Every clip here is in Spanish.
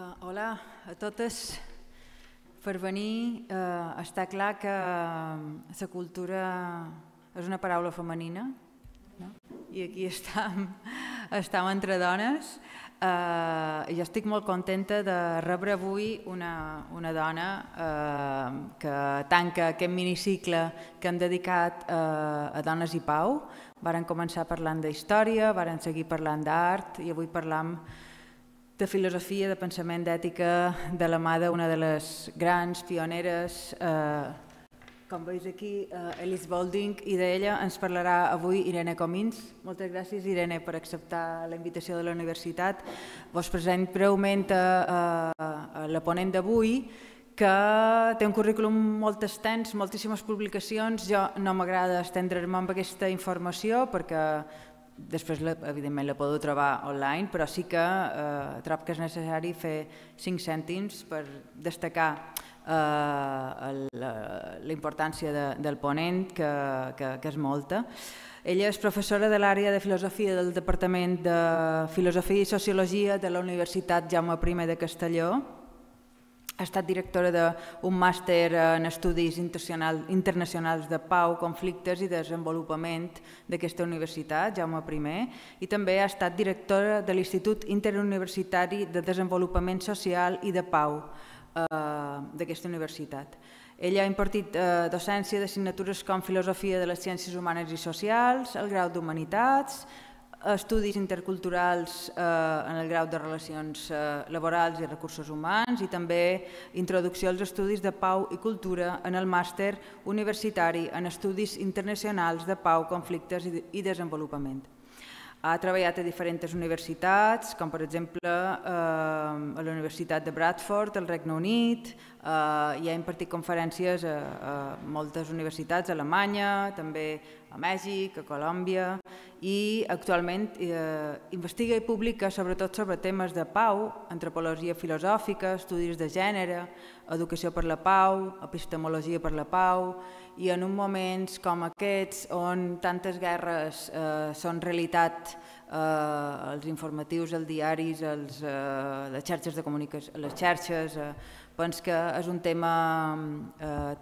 Hola a totes. Per venir, està clar que la cultura és una paraula femenina, no? I aquí estem entre dones. Jo estic molt contenta de rebre avui una dona que tanca aquest minicicle que hem dedicat a dones i pau. Varen començar parlant d'història, varen seguir parlant d'art i avui parlam de filosofia, de pensament, d'ètica, de la mà d'una de les grans pioneres, com veus aquí, Alice Boulding, i d'ella ens parlarà avui Irene Comins. Moltes gràcies, Irene, per acceptar la invitació de la universitat. Vos present breument a la ponent d'avui, que té un currículum molt extens, moltíssimes publicacions. Jo no m'agrada estendre'm amb aquesta informació perquè després, evidentment, la podeu trobar online, però sí que trobo que és necessari fer 5 cèntims per destacar la importància del ponent, que és molta. Ella és professora de l'àrea de filosofia del Departament de Filosofia i Sociologia de la Universitat Jaume I de Castelló. Ha estat directora d'un màster en estudis internacionals de pau, conflictes i desenvolupament d'aquesta universitat, Jaume I, i també ha estat directora de l'Institut Interuniversitari de Desenvolupament Social i de Pau d'aquesta universitat. Ella ha impartit docència d'assignatures com Filosofia de les Ciències Humanes i Socials, el grau d'Humanitats, estudis interculturals en el grau de Relacions Laborals i Recursos Humans i també introducció als estudis de pau i cultura en el màster universitari en estudis internacionals de pau, conflictes i desenvolupament. Ha treballat a diferents universitats, com per exemple a la Universitat de Bradford, al Regne Unit, i ha impartit conferències a moltes universitats, a Alemanya, també a Mèxic, a Colòmbia, i actualment investiga i publica sobretot sobre temes de pau, antropologia filosòfica, estudis de gènere, educació per la pau, epistemologia per la pau, i en uns moments com aquests, on tantes guerres són realitat, els informatius, els diaris, les xarxes de comunicació, les xarxes, penso que és un tema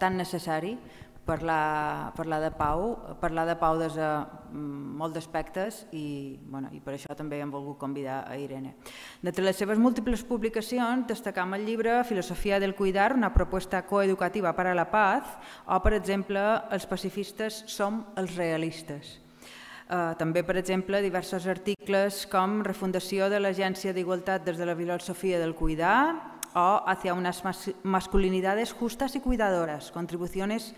tan necessari parlar de pau des de molts aspectes i per això també hem volgut convidar a Irene. D'entre les seves múltiples publicacions destacam el llibre Filosofía del cuidar, una propuesta coeducativa para la paz, o per exemple Els pacifistes som els realistes. També, per exemple, diversos articles com Refundació de l'Agència d'Igualtat des de la filosofia del cuidar o Hacia unas masculinidades justas y cuidadoras, contribuciones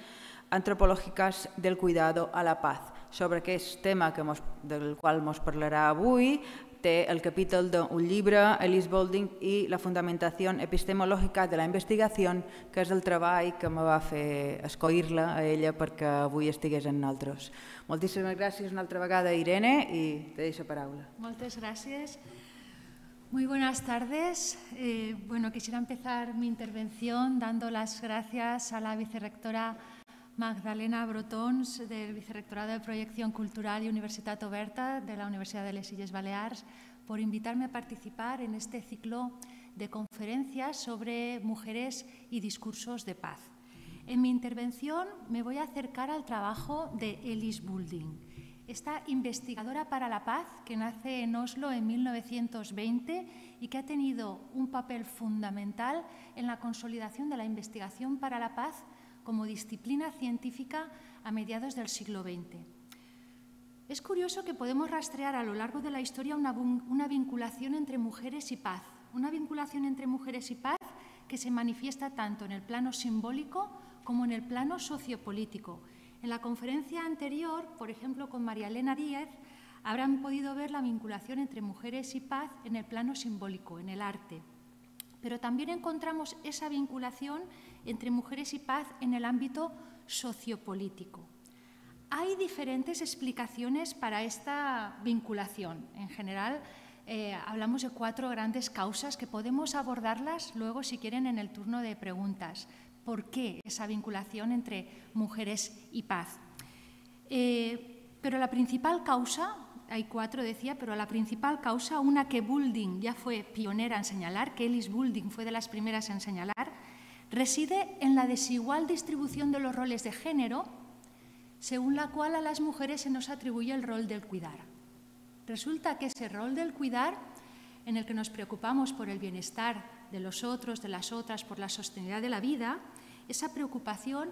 antropològiques del cuidado a la paz. Sobre aquest tema del qual ens parlarà avui, té el capítol d'un llibre, Alice Boulding i la fundamentació epistemològica de la investigació, que és el treball que me va fer escollir-la a ella perquè avui estigués amb nosaltres. Moltíssimes gràcies una altra vegada, Irene, y te deixo la paraula. Muchas gracias. Muy buenas tardes. Quisiera empezar mi intervención dando las gracias a la vicerrectora Magdalena Brotons, del Vicerrectorado de Proyección Cultural y Universitat Oberta de la Universidad de les Illes Balears, por invitarme a participar en este ciclo de conferencias sobre mujeres y discursos de paz. En mi intervención me voy a acercar al trabajo de Alice Boulding, esta investigadora para la paz que nace en Oslo en 1920 y que ha tenido un papel fundamental en la consolidación de la investigación para la paz como disciplina científica a mediados del siglo XX. Es curioso que podemos rastrear a lo largo de la historia una vinculación entre mujeres y paz, que se manifiesta tanto en el plano simbólico como en el plano sociopolítico. En la conferencia anterior, por ejemplo, con María Elena Díez, habrán podido ver la vinculación entre mujeres y paz en el plano simbólico, en el arte. Pero también encontramos esa vinculación entre mujeres y paz en el ámbito sociopolítico. Hay diferentes explicaciones para esta vinculación. En general, hablamos de 4 grandes causas que podemos abordarlas luego, si quieren, en el turno de preguntas. ¿Por qué esa vinculación entre mujeres y paz? Pero la principal causa hay 4, decía, pero la principal causa, una que Boulding ya fue pionera en señalar, que Elise Boulding fue de las primeras en señalar, reside en la desigual distribución de los roles de género, según la cual a las mujeres se nos atribuye el rol del cuidar. Resulta que ese rol del cuidar, en el que nos preocupamos por el bienestar de los otros, de las otras, por la sostenibilidad de la vida, esa preocupación,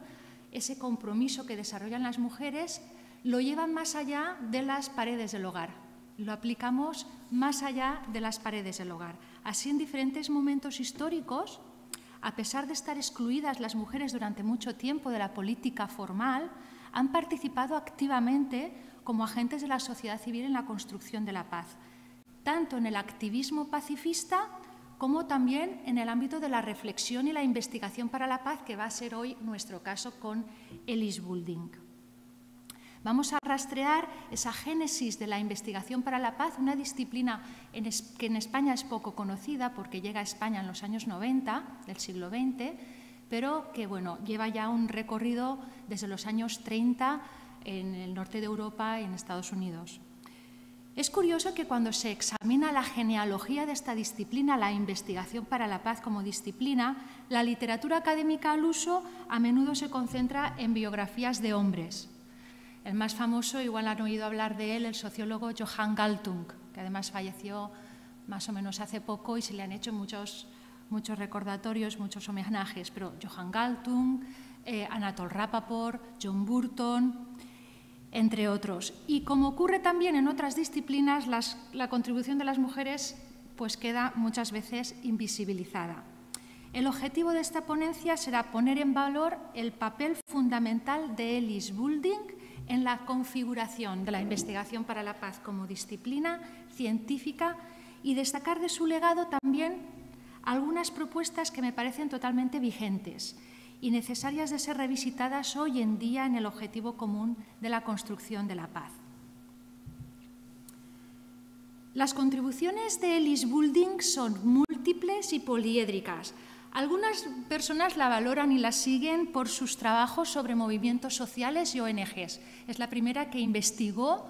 ese compromiso que desarrollan las mujeres, lo llevan más allá de las paredes del hogar. Lo aplicamos más allá de las paredes del hogar. Así, en diferentes momentos históricos, a pesar de estar excluidas las mujeres durante mucho tiempo de la política formal, han participado activamente como agentes de la sociedad civil en la construcción de la paz, tanto en el activismo pacifista como también en el ámbito de la reflexión y la investigación para la paz, que va a ser hoy nuestro caso con Elise Boulding. Vamos a rastrear esa génesis de la investigación para la paz, una disciplina que en España es poco conocida porque llega a España en los años 90 del siglo XX, pero que lleva ya un recorrido desde los años 30 en el norte de Europa y en Estados Unidos. Es curioso que cuando se examina la genealogía de esta disciplina, la investigación para la paz como disciplina, la literatura académica al uso a menudo se concentra en biografías de hombres. El más famoso, igual han oído hablar de él, el sociólogo Johann Galtung, que además falleció más o menos hace poco y se le han hecho muchos recordatorios, muchos homenajes, pero Johann Galtung, Anatol Rapoport, John Burton, entre otros. Y como ocurre también en otras disciplinas, la contribución de las mujeres queda muchas veces invisibilizada. El objetivo de esta ponencia será poner en valor el papel fundamental de Elise Boulding en la configuración de la investigación para la paz como disciplina científica y destacar de su legado también algunas propuestas que me parecen totalmente vigentes y necesarias de ser revisitadas hoy en día en el objetivo común de la construcción de la paz. Las contribuciones de Elise Boulding son múltiples y poliédricas. Algunas personas la valoran y la siguen por sus trabajos sobre movimientos sociales y ONGs. Es la primera que investigó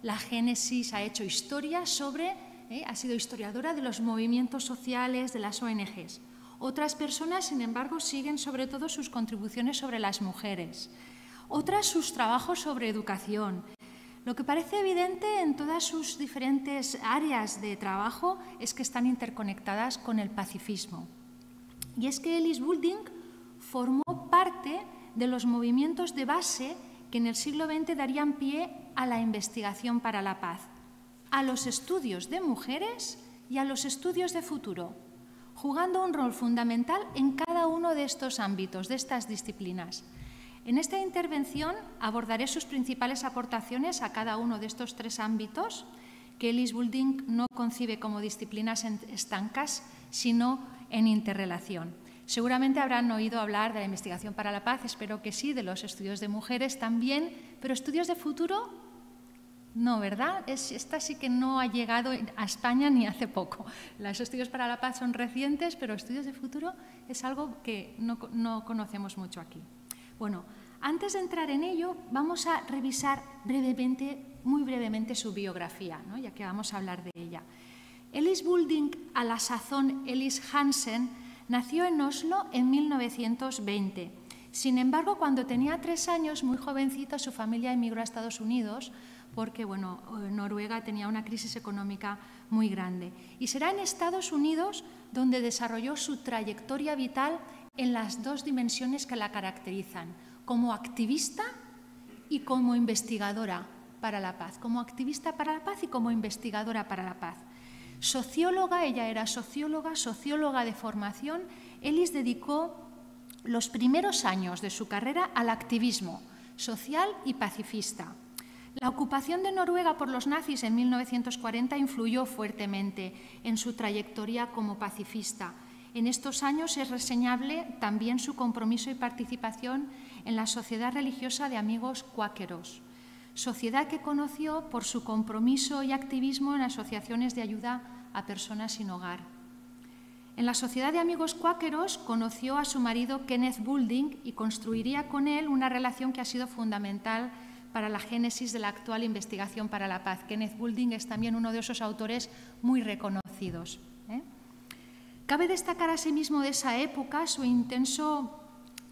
la génesis, ha hecho historia sobre, ha sido historiadora de los movimientos sociales, de las ONGs. Otras personas, sin embargo, siguen sobre todo sus contribuciones sobre las mujeres. Otras sus trabajos sobre educación. Lo que parece evidente en todas sus diferentes áreas de trabajo es que están interconectadas con el pacifismo. Y es que Elise Boulding formó parte de los movimientos de base que en el siglo XX darían pie a la investigación para la paz, a los estudios de mujeres y a los estudios de futuro, jugando un rol fundamental en cada uno de estos ámbitos, de estas disciplinas. En esta intervención abordaré sus principales aportaciones a cada uno de estos 3 ámbitos que Elise Boulding no concibe como disciplinas estancas, sino en interrelación. Seguramente habrán oído hablar de la investigación para la paz, espero que sí, de los estudios de mujeres también, pero estudios de futuro, no, ¿verdad? Esta sí que no ha llegado a España ni hace poco. Los estudios para la paz son recientes, pero estudios de futuro es algo que no conocemos mucho aquí. Bueno, antes de entrar en ello, vamos a revisar muy brevemente su biografía, ¿no? Ya que vamos a hablar de ella. Elise Boulding, a la sazón Elise Hansen, nació en Oslo en 1920. Sin embargo, cuando tenía 3 años, muy jovencita, su familia emigró a Estados Unidos porque Noruega tenía una crisis económica muy grande. Y será en Estados Unidos donde desarrolló su trayectoria vital en las 2 dimensiones que la caracterizan, como activista y como investigadora para la paz, como activista para la paz y como investigadora para la paz. Socióloga, ella era socióloga de formación. Elise dedicó los primeros años de su carrera al activismo social y pacifista. La ocupación de Noruega por los nazis en 1940 influyó fuertemente en su trayectoria como pacifista. En estos años es reseñable también su compromiso y participación en la Sociedad Religiosa de Amigos Cuáqueros, sociedad que conoció por su compromiso y activismo en asociaciones de ayuda a personas sin hogar. En la Sociedad de Amigos Cuáqueros conoció a su marido Kenneth Boulding y construiría con él una relación que ha sido fundamental para la génesis de la actual investigación para la paz. Kenneth Boulding es también uno de esos autores muy reconocidos. Cabe destacar asimismo de esa época su intenso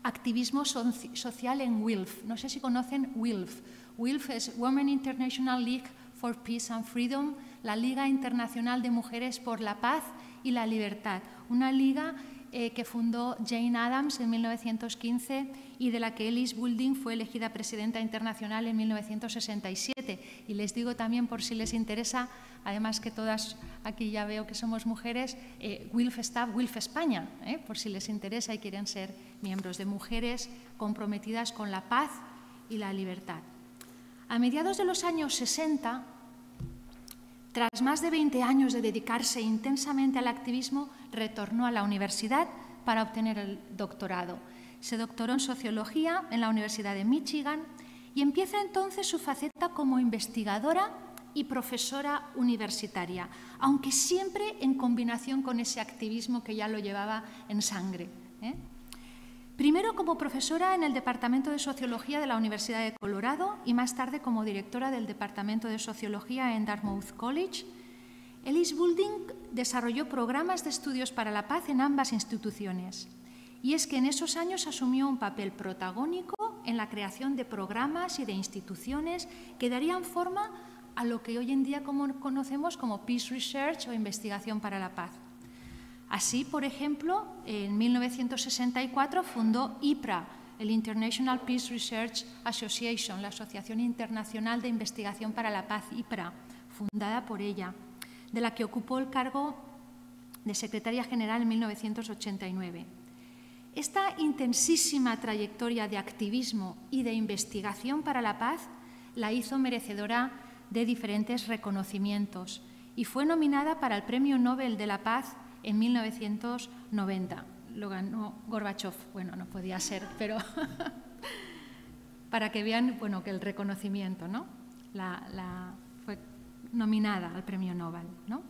activismo social en WILF. No sé si conocen WILF. WILF es Women International League for Peace and Freedom, la Liga Internacional de Mujeres por la Paz y la Libertad, una liga que fundó Jane Addams en 1915 y de la que Alice Boulding fue elegida presidenta internacional en 1967. Y les digo también, por si les interesa, además que todas aquí ya veo que somos mujeres, WILF está WILF España, por si les interesa y quieren ser miembros de mujeres comprometidas con la paz y la libertad. A mediados de los años 60, tras más de 20 años de dedicarse intensamente al activismo, retornó a la universidad para obtener el doctorado. Se doctoró en Sociología en la Universidad de Michigan y empieza entonces su faceta como investigadora y profesora universitaria, aunque siempre en combinación con ese activismo que ya lo llevaba en sangre. Primero como profesora en el Departamento de Sociología de la Universidad de Colorado y más tarde como directora del Departamento de Sociología en Dartmouth College. Alice Boulding desarrolló programas de estudios para la paz en ambas instituciones. Y es que en esos años asumió un papel protagónico en la creación de programas y de instituciones que darían forma a lo que hoy en día conocemos como Peace Research o investigación para la paz. Así, por ejemplo, en 1964 fundó IPRA, el International Peace Research Association, la Asociación Internacional de Investigación para la Paz, IPRA, fundada por ella, de la que ocupó el cargo de secretaria general en 1989. Esta intensísima trayectoria de activismo y de investigación para la paz la hizo merecedora de diferentes reconocimientos y fue nominada para el Premio Nobel de la Paz en 1990. Lo ganó Gorbachev. Bueno, no podía ser, pero para que vean que el reconocimiento, ¿no? Fue nominada al Premio Nobel, ¿no?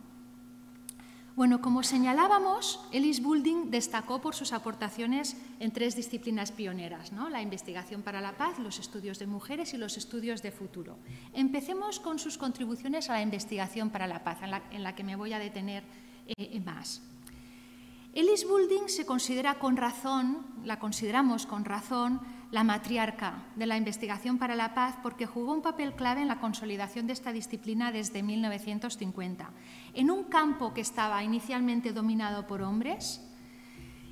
Bueno, como señalábamos, Alice Boulding destacó por sus aportaciones en 3 disciplinas pioneras, ¿no? La investigación para la paz, los estudios de mujeres y los estudios de futuro. Empecemos con sus contribuciones a la investigación para la paz, en la que me voy a detener más. Alice Boulding se considera con razón, la consideramos con razón, la matriarca de la investigación para la paz porque jugó un papel clave en la consolidación de esta disciplina desde 1950. En un campo que estaba inicialmente dominado por hombres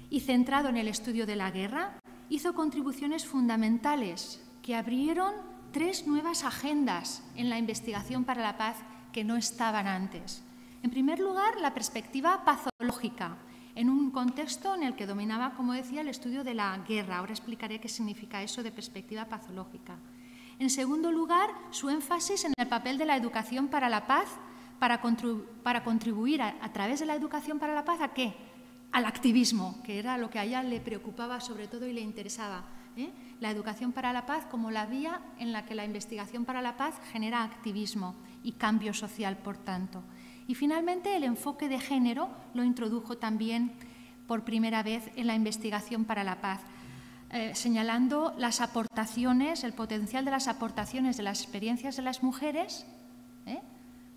y centrado en el estudio de la guerra, hizo contribuciones fundamentales que abrieron 3 nuevas agendas en la investigación para la paz que no estaban antes. En primer lugar, la perspectiva patológica, en un contexto en el que dominaba, como decía, el estudio de la guerra. Ahora explicaré qué significa eso de perspectiva patológica. En segundo lugar, su énfasis en el papel de la educación para la paz, para contribuir a través de la educación para la paz, ¿a qué? Al activismo, que era lo que a ella le preocupaba sobre todo y le interesaba. La educación para la paz como la vía en la que la investigación para la paz genera activismo y cambio social, por tanto. Y finalmente el enfoque de género lo introdujo también por primera vez en la investigación para la paz, señalando las aportaciones, el potencial de las aportaciones de las experiencias de las mujeres,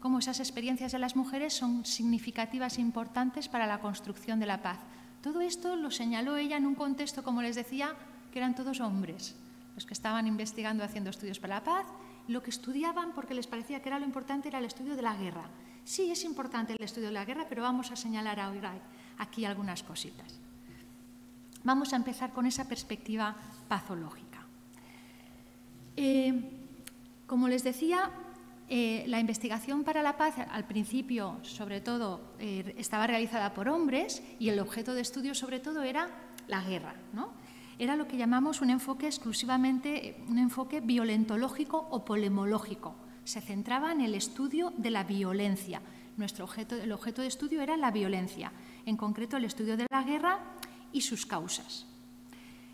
cómo esas experiencias de las mujeres son significativas e importantes para la construcción de la paz. Todo esto lo señaló ella en un contexto, como les decía, que eran todos hombres, los que estaban investigando, haciendo estudios para la paz. Lo que estudiaban, porque les parecía que era lo importante, era el estudio de la guerra. Sí, es importante el estudio de la guerra, pero vamos a señalar ahora aquí algunas cositas. Vamos a empezar con esa perspectiva patológica. Como les decía, la investigación para la paz, al principio, sobre todo, estaba realizada por hombres y el objeto de estudio, sobre todo, era la guerra, ¿no? Era lo que llamamos un enfoque exclusivamente, un enfoque violentológico o polemológico. Se centraba en el estudio de la violencia. El objeto de estudio era la violencia, en concreto el estudio de la guerra y sus causas.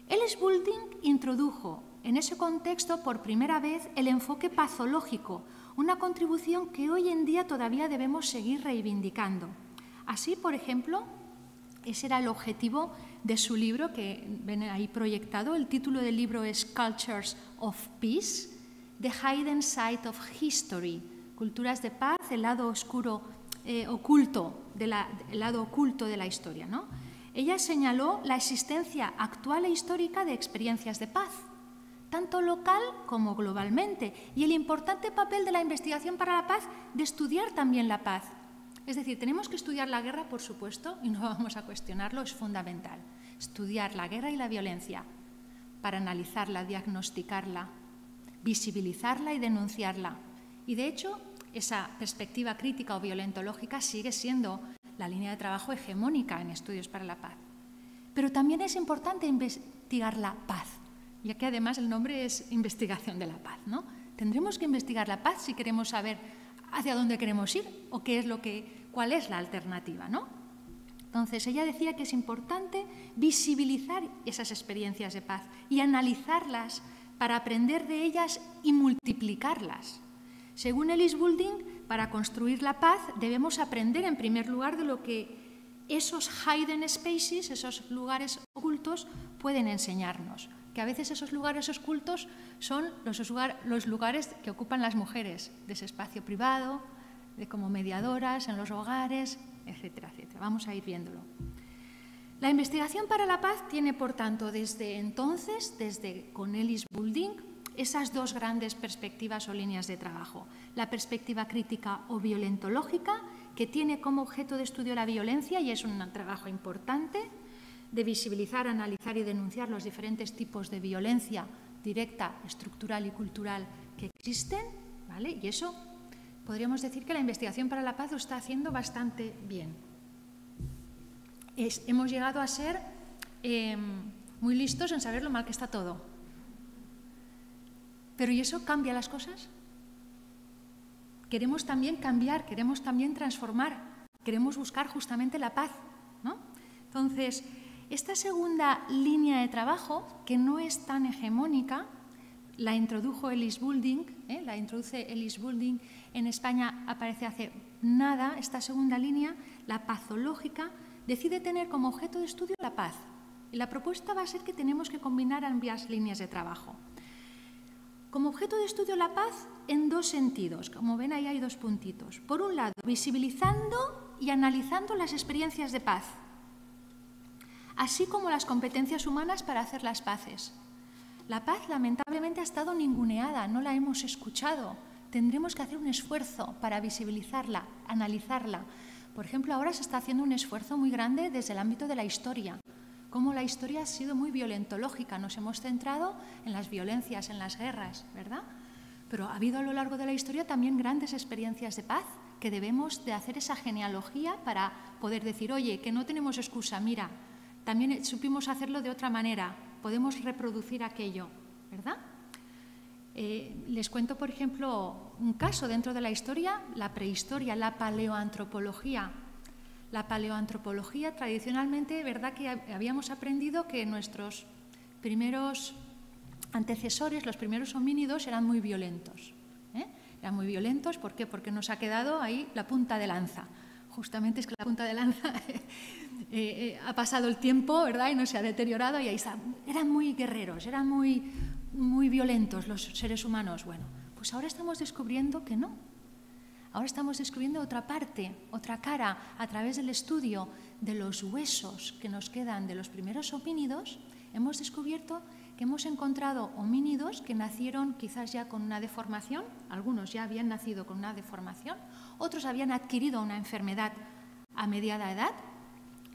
Alice Boulding introdujo en ese contexto por primera vez el enfoque patológico, una contribución que hoy en día todavía debemos seguir reivindicando. Así, por ejemplo, ese era el objetivo de su libro que ven ahí proyectado. El título del libro es Cultures of Peace, The Hidden Side of History, Culturas de Paz, el lado oscuro, oculto, el lado oculto de la historia, ¿no? Ella señaló la existencia actual e histórica de experiencias de paz, tanto local como globalmente, y el importante papel de la investigación para la paz de estudiar también la paz. Es decir, tenemos que estudiar la guerra, por supuesto, y no vamos a cuestionarlo, es fundamental. Estudiar la guerra y la violencia para analizarla, diagnosticarla, visibilizarla y denunciarla. Y de hecho, esa perspectiva crítica o violentológica sigue siendo la línea de trabajo hegemónica en estudios para la paz. Pero también es importante investigar la paz, ya que además el nombre es investigación de la paz, ¿no? Tendremos que investigar la paz si queremos saber hacia dónde queremos ir o cuál es la alternativa, ¿no? Entonces, ella decía que es importante visibilizar esas experiencias de paz y analizarlas para aprender de ellas y multiplicarlas. Según Ellis Boulding, para construir la paz debemos aprender en primer lugar de lo que esos hidden spaces, esos lugares ocultos, pueden enseñarnos. Que a veces esos lugares ocultos son los lugares que ocupan las mujeres, de ese espacio privado, de como mediadoras en los hogares, etcétera, etcétera. Vamos a ir viéndolo. La investigación para la paz tiene, por tanto, desde entonces, con Ellis Boulding, esas dos grandes perspectivas o líneas de trabajo. La perspectiva crítica o violentológica, que tiene como objeto de estudio la violencia y es un trabajo importante de visibilizar, analizar y denunciar los diferentes tipos de violencia directa, estructural y cultural que existen, ¿vale? Y eso podríamos decir que la investigación para la paz lo está haciendo bastante bien. Hemos llegado a ser muy listos en saber lo mal que está todo. Pero ¿y eso cambia las cosas? Queremos también cambiar, queremos también transformar, queremos buscar justamente la paz, ¿no? Entonces, esta segunda línea de trabajo, que no es tan hegemónica, la introdujo Ellis Boulding, la introduce Ellis Boulding en España, aparece hace nada. Esta segunda línea, la pazológica, decide tener como objeto de estudio la paz. Y la propuesta va a ser que tenemos que combinar ambas líneas de trabajo. Como objeto de estudio la paz en dos sentidos. Como ven, ahí hay dos puntitos. Por un lado, visibilizando y analizando las experiencias de paz, así como las competencias humanas para hacer las paces. La paz, lamentablemente, ha estado ninguneada, no la hemos escuchado. Tendremos que hacer un esfuerzo para visibilizarla, analizarla. Por ejemplo, ahora se está haciendo un esfuerzo muy grande desde el ámbito de la historia. Cómo la historia ha sido muy violentológica. Nos hemos centrado en las violencias, en las guerras, ¿verdad? Pero ha habido a lo largo de la historia también grandes experiencias de paz que debemos de hacer esa genealogía para poder decir, oye, que no tenemos excusa, mira, también supimos hacerlo de otra manera, podemos reproducir aquello, ¿verdad? Les cuento, por ejemplo, un caso dentro de la historia, la prehistoria, la paleoantropología. La paleoantropología, tradicionalmente, ¿verdad?, que habíamos aprendido que nuestros primeros antecesores, los primeros homínidos, eran muy violentos. Eran muy violentos, ¿por qué? Porque nos ha quedado ahí la punta de lanza. Justamente es que la punta de lanza ha pasado el tiempo, ¿verdad?, y no se ha deteriorado, y ahí está. Eran muy guerreros, eran muy violentos los seres humanos. Bueno, pues ahora estamos descubriendo que no. Ahora estamos descubriendo otra parte, otra cara, a través del estudio de los huesos que nos quedan de los primeros homínidos. Hemos descubierto que hemos encontrado homínidos que nacieron quizás ya con una deformación, algunos ya habían nacido con una deformación, otros habían adquirido una enfermedad a mediada edad.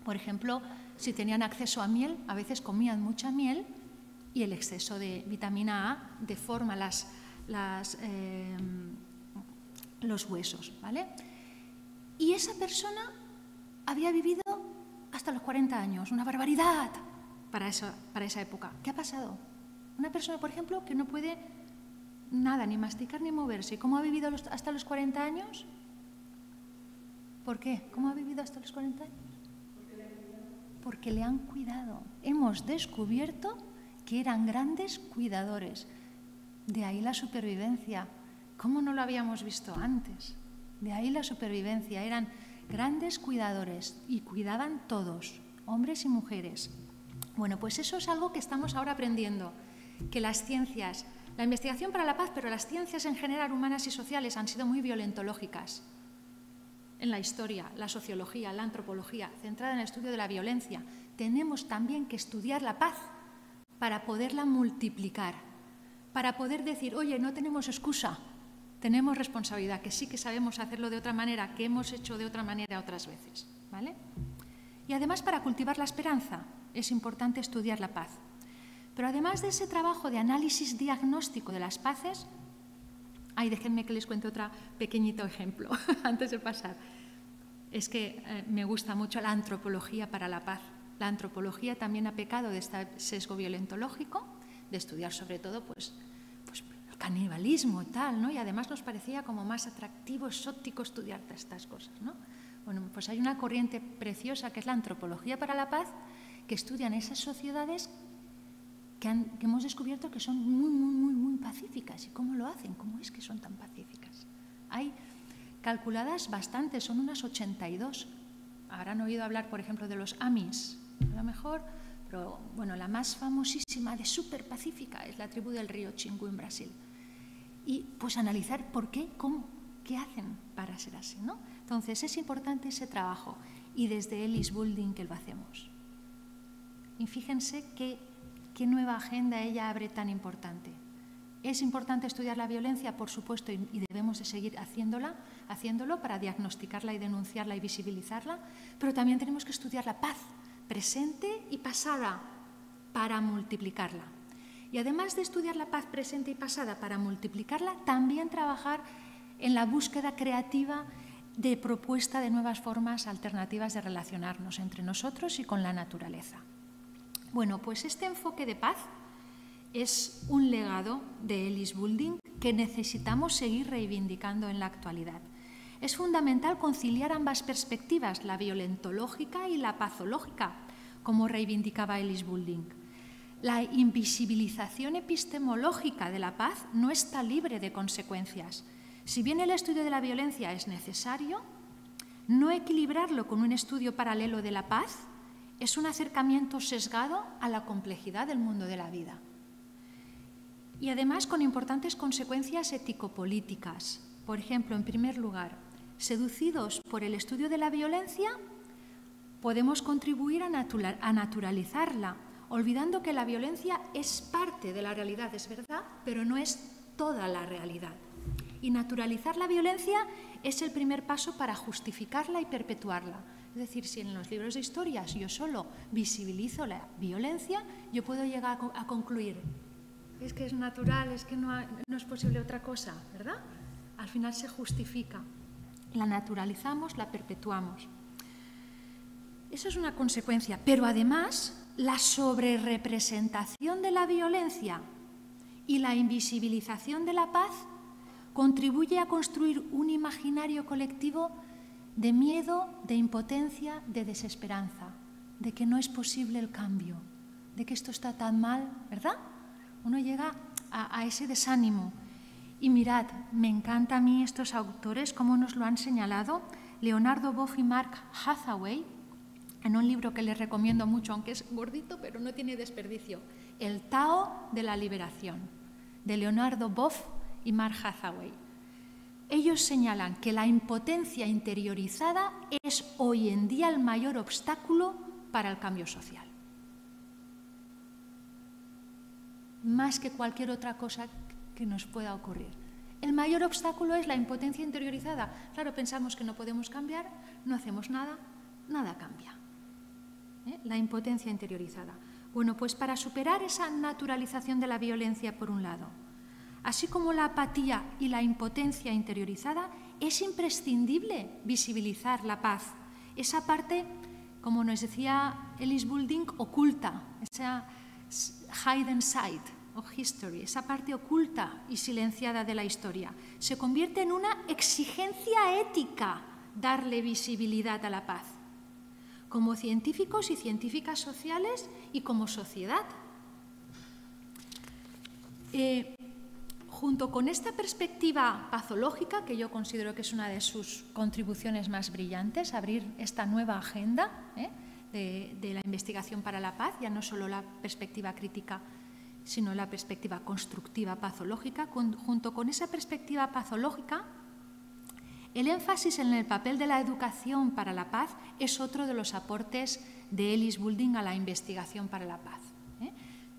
Por ejemplo, si tenían acceso a miel, a veces comían mucha miel y el exceso de vitamina A deforma los huesos, ¿vale? Y esa persona había vivido hasta los 40 años, una barbaridad para esa época. ¿Qué ha pasado? Una persona, por ejemplo, que no puede nada, ni masticar ni moverse. ¿Cómo ha vivido hasta los 40 años? ¿Por qué? ¿Cómo ha vivido hasta los 40 años? Porque le han cuidado. Hemos descubierto que eran grandes cuidadores. De ahí la supervivencia. ¿Cómo no lo habíamos visto antes? De ahí la supervivencia. Eran grandes cuidadores y cuidaban todos, hombres y mujeres. Bueno, pues eso es algo que estamos ahora aprendiendo, que las ciencias La investigación para la paz, pero las ciencias en general, humanas y sociales, han sido muy violentológicas. En la historia, la sociología, la antropología, centrada en el estudio de la violencia, tenemos también que estudiar la paz para poderla multiplicar, para poder decir, oye, no tenemos excusa, tenemos responsabilidad, que sí que sabemos hacerlo de otra manera, que hemos hecho de otra manera otras veces, ¿vale? Y además, para cultivar la esperanza, es importante estudiar la paz. Pero además de ese trabajo de análisis diagnóstico de las paces, déjenme que les cuente otro pequeñito ejemplo antes de pasar. Es que me gusta mucho la antropología para la paz. La antropología también ha pecado de este sesgo violentológico, de estudiar sobre todo pues el canibalismo y tal, ¿no? Y además nos parecía como más atractivo, exótico estudiar estas cosas, ¿no? Bueno, pues hay una corriente preciosa que es la antropología para la paz, que estudian esas sociedades que hemos descubierto que son muy pacíficas. ¿Y cómo lo hacen? ¿Cómo es que son tan pacíficas? Hay calculadas bastantes, son unas 82. Habrán oído hablar, por ejemplo, de los Amis, a lo mejor, pero bueno, la más famosísima de súper pacífica es la tribu del río Xingu en Brasil. Y pues analizar por qué, cómo, qué hacen para ser así, ¿no? Entonces es importante ese trabajo y desde Ellis Building que lo hacemos. Y fíjense qué nueva agenda ella abre tan importante. ¿Es importante estudiar la violencia? Por supuesto, y debemos de seguir haciéndolo para diagnosticarla y denunciarla y visibilizarla, pero también tenemos que estudiar la paz, presente y pasada, para multiplicarla. Y además de estudiar la paz presente y pasada para multiplicarla, también trabajar en la búsqueda creativa de propuesta de nuevas formas alternativas de relacionarnos entre nosotros y con la naturaleza. Bueno, pues este enfoque de paz es un legado de Ellis Building que necesitamos seguir reivindicando en la actualidad. Es fundamental conciliar ambas perspectivas, la violentológica y la pazológica, como reivindicaba Ellis Building. La invisibilización epistemológica de la paz no está libre de consecuencias. Si bien el estudio de la violencia es necesario, no equilibrarlo con un estudio paralelo de la paz es un acercamiento sesgado a la complejidad del mundo de la vida. Y además con importantes consecuencias ético-políticas. Por ejemplo, en primer lugar, seducidos por el estudio de la violencia, podemos contribuir a naturalizarla, olvidando que la violencia es parte de la realidad, es verdad, pero no es toda la realidad. Y naturalizar la violencia es el primer paso para justificarla y perpetuarla. Es decir, si en los libros de historias yo solo visibilizo la violencia, yo puedo llegar a concluir, es que es natural, es que no es posible otra cosa, ¿verdad? Al final se justifica. La naturalizamos, la perpetuamos. Eso es una consecuencia, pero además la sobrerepresentación de la violencia y la invisibilización de la paz contribuye a construir un imaginario colectivo de miedo, de impotencia, de desesperanza, de que no es posible el cambio, de que esto está tan mal, ¿verdad? Uno llega a ese desánimo. Y mirad, me encanta a mí estos autores, cómo nos lo han señalado, Leonardo Boff y Mark Hathaway, en un libro que les recomiendo mucho, aunque es gordito, pero no tiene desperdicio, El Tao de la Liberación, de Leonardo Boff y Mark Hathaway. Ellos señalan que la impotencia interiorizada es hoy en día el mayor obstáculo para el cambio social. Más que cualquier otra cosa que nos pueda ocurrir. El mayor obstáculo es la impotencia interiorizada. Claro, pensamos que no podemos cambiar, no hacemos nada, nada cambia. La impotencia interiorizada. Bueno, pues para superar esa naturalización de la violencia, por un lado, así como la apatía y la impotencia interiorizada, es imprescindible visibilizar la paz. Esa parte, como nos decía Ellis Building, oculta, esa hidden side of history, esa parte oculta y silenciada de la historia. Se convierte en una exigencia ética darle visibilidad a la paz, como científicos y científicas sociales y como sociedad. Junto con esta perspectiva pazológica, que yo considero que es una de sus contribuciones más brillantes, abrir esta nueva agenda de la investigación para la paz, ya no solo la perspectiva crítica, sino la perspectiva constructiva patológica. Junto con esa perspectiva patológica, el énfasis en el papel de la educación para la paz es otro de los aportes de Ellis Boulding a la investigación para la paz.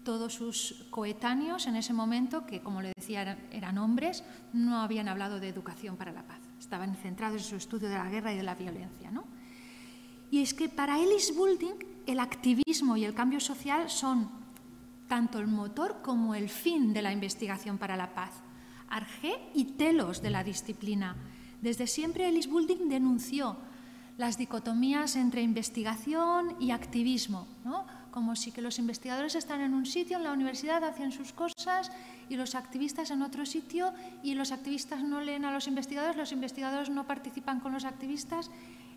Todos sus coetáneos en ese momento, que como le decía eran hombres, no habían hablado de educación para la paz. Estaban centrados en su estudio de la guerra y de la violencia, ¿no? Y es que para Ellis Boulding el activismo y el cambio social son tanto el motor como el fin de la investigación para la paz, arjé y telos de la disciplina. Desde siempre Ellis Boulding denunció las dicotomías entre investigación y activismo, ¿no? Como si que los investigadores están en un sitio, en la universidad, hacen sus cosas, y los activistas en otro sitio, y los activistas no leen a los investigadores no participan con los activistas.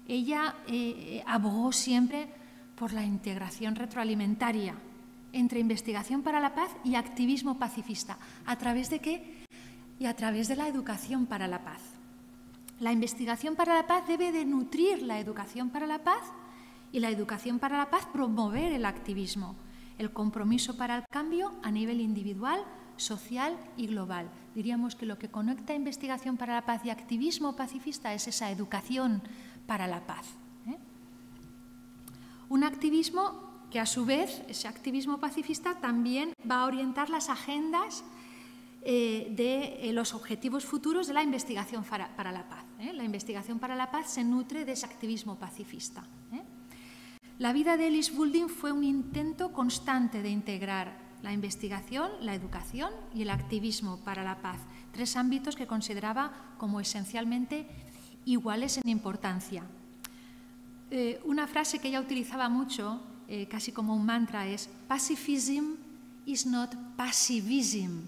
Ella abogó siempre por la integración retroalimentaria entre investigación para la paz y activismo pacifista. ¿A través de qué? Y a través de la educación para la paz. La investigación para la paz debe de nutrir la educación para la paz, y la educación para la paz promover el activismo, el compromiso para el cambio a nivel individual, social y global. Diríamos que lo que conecta investigación para la paz y activismo pacifista es esa educación para la paz. Un activismo que a su vez, ese activismo pacifista también va a orientar las agendas de los objetivos futuros de la investigación para la paz. La investigación para la paz se nutre de ese activismo pacifista. La vida de Ellis Boulding fue un intento constante de integrar la investigación, la educación y el activismo para la paz, tres ámbitos que consideraba como esencialmente iguales en importancia. Una frase que ella utilizaba mucho, casi como un mantra, es "Pacifism is not passivism".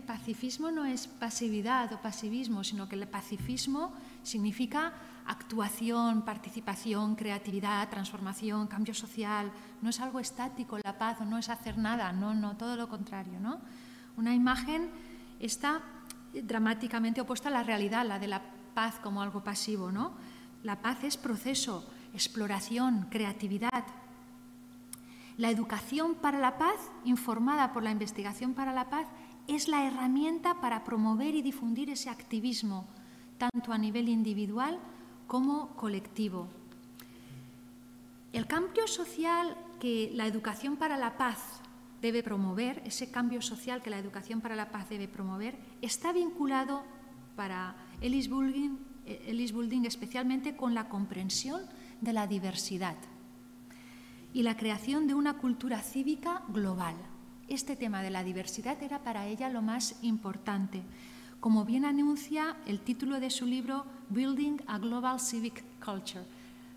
Pacifismo no es pasividad o pasivismo, sino que el pacifismo significa actuación, participación, creatividad, transformación, cambio social. No es algo estático, la paz, no es hacer nada, no, todo lo contrario, ¿no? Una imagen está dramáticamente opuesta a la realidad, la de la paz como algo pasivo, ¿no? La paz es proceso, exploración, creatividad. La educación para la paz, informada por la investigación para la paz, es la herramienta para promover y difundir ese activismo, tanto a nivel individual como colectivo. El cambio social que la educación para la paz debe promover, ese cambio social que la educación para la paz debe promover, está vinculado para Ellis Boulding especialmente con la comprensión de la diversidad y la creación de una cultura cívica global. Este tema de la diversidad era para ella lo más importante, como bien anuncia el título de su libro Building a Global Civic Culture.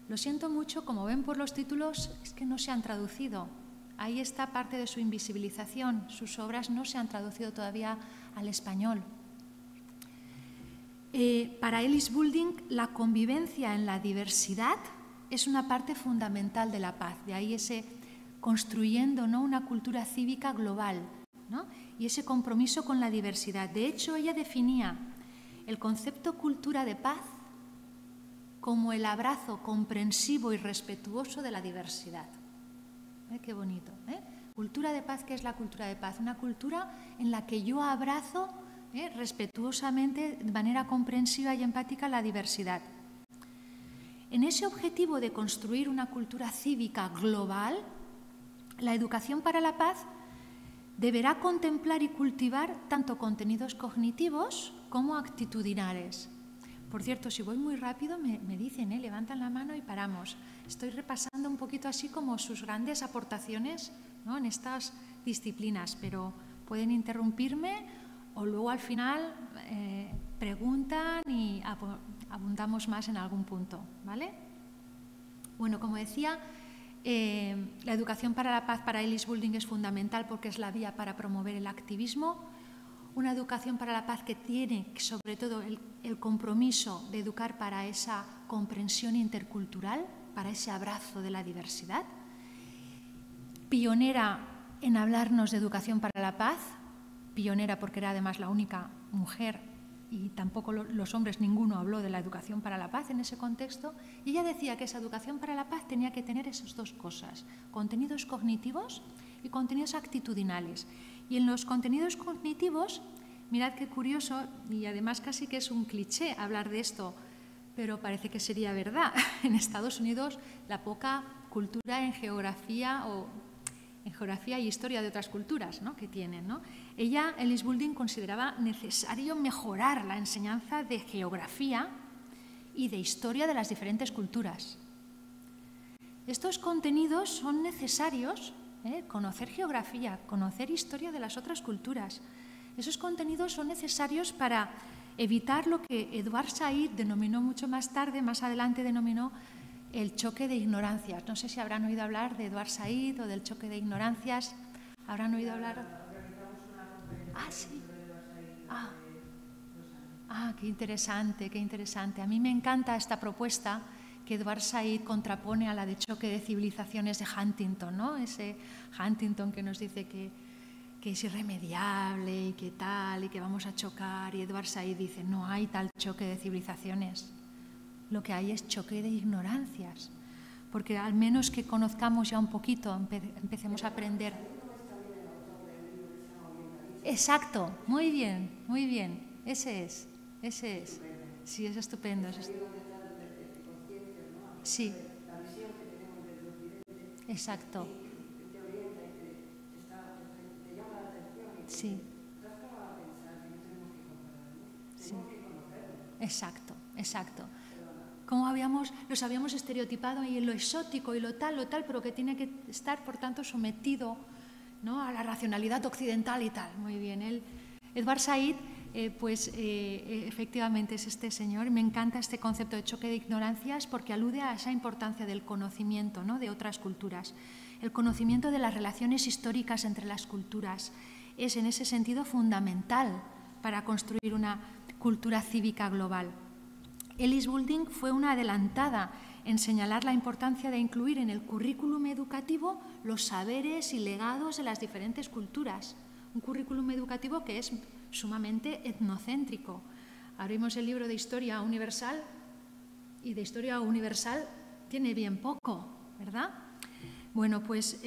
Lo siento mucho, como ven por los títulos, es que no se han traducido. Ahí está parte de su invisibilización. Sus obras no se han traducido todavía al español. Para Ellis Boulding, la convivencia en la diversidad es una parte fundamental de la paz. De ahí ese construyendo, ¿no?, una cultura cívica global, ¿no?, y ese compromiso con la diversidad. De hecho, ella definía el concepto cultura de paz como el abrazo comprensivo y respetuoso de la diversidad. Qué bonito, ¿eh? Cultura de paz, ¿qué es la cultura de paz? Una cultura en la que yo abrazo respetuosamente, de manera comprensiva y empática, la diversidad. En ese objetivo de construir una cultura cívica global, la educación para la paz deberá contemplar y cultivar tanto contenidos cognitivos como actitudinales. Por cierto, si voy muy rápido me dicen, levantan la mano y paramos. Estoy repasando un poquito así como sus grandes aportaciones, ¿no?, en estas disciplinas, pero pueden interrumpirme o luego al final preguntan y abundamos más en algún punto, ¿vale? Bueno, como decía, la educación para la paz para Ellis Boulding es fundamental porque es la vía para promover el activismo. Una educación para la paz que tiene, sobre todo, el compromiso de educar para esa comprensión intercultural, para ese abrazo de la diversidad. Pionera en hablarnos de educación para la paz, pionera porque era además la única mujer y tampoco los hombres, ninguno habló de la educación para la paz en ese contexto. Y ella decía que esa educación para la paz tenía que tener esas dos cosas, contenidos cognitivos y contenidos actitudinales. Y en los contenidos cognitivos, mirad qué curioso, y además casi que es un cliché hablar de esto, pero parece que sería verdad. En Estados Unidos, la poca cultura en geografía y historia de otras culturas, ¿no?, que tienen, ¿no? Ella, Elise Goulding, consideraba necesario mejorar la enseñanza de geografía y de historia de las diferentes culturas. Estos contenidos son necesarios, conocer geografía, conocer historia de las otras culturas. Esos contenidos son necesarios para evitar lo que Edward Said denominó mucho más tarde, más adelante denominó el choque de ignorancias. No sé si habrán oído hablar de Edward Said o del choque de ignorancias. ¿Habrán oído hablar? Ah, sí. Qué interesante, qué interesante. A mí me encanta esta propuesta que Edward Said contrapone a la de choque de civilizaciones de Huntington, ¿no? Ese Huntington que nos dice que es irremediable y que tal, y que vamos a chocar. Y Edward Said dice, no hay tal choque de civilizaciones. Lo que hay es choque de ignorancias, porque al menos que conozcamos ya un poquito, empecemos a aprender. Exacto, muy bien, ese es. Sí, es estupendo. Sí, exacto. Sí. Sí. Exacto. Como los habíamos estereotipado y en lo exótico y lo tal, pero que tiene que estar, por tanto, sometido, ¿no?, a la racionalidad occidental y tal. Muy bien. Edward Said, efectivamente es este señor. Me encanta este concepto de choque de ignorancias porque alude a esa importancia del conocimiento, ¿no?, de otras culturas. El conocimiento de las relaciones históricas entre las culturas es, en ese sentido, fundamental para construir una cultura cívica global. Elise Goulding fue una adelantada en señalar la importancia de incluir en el currículum educativo los saberes y legados de las diferentes culturas. Un currículum educativo que es sumamente etnocéntrico. Abrimos el libro de Historia Universal y de Historia Universal tiene bien poco, ¿verdad? Bueno, pues,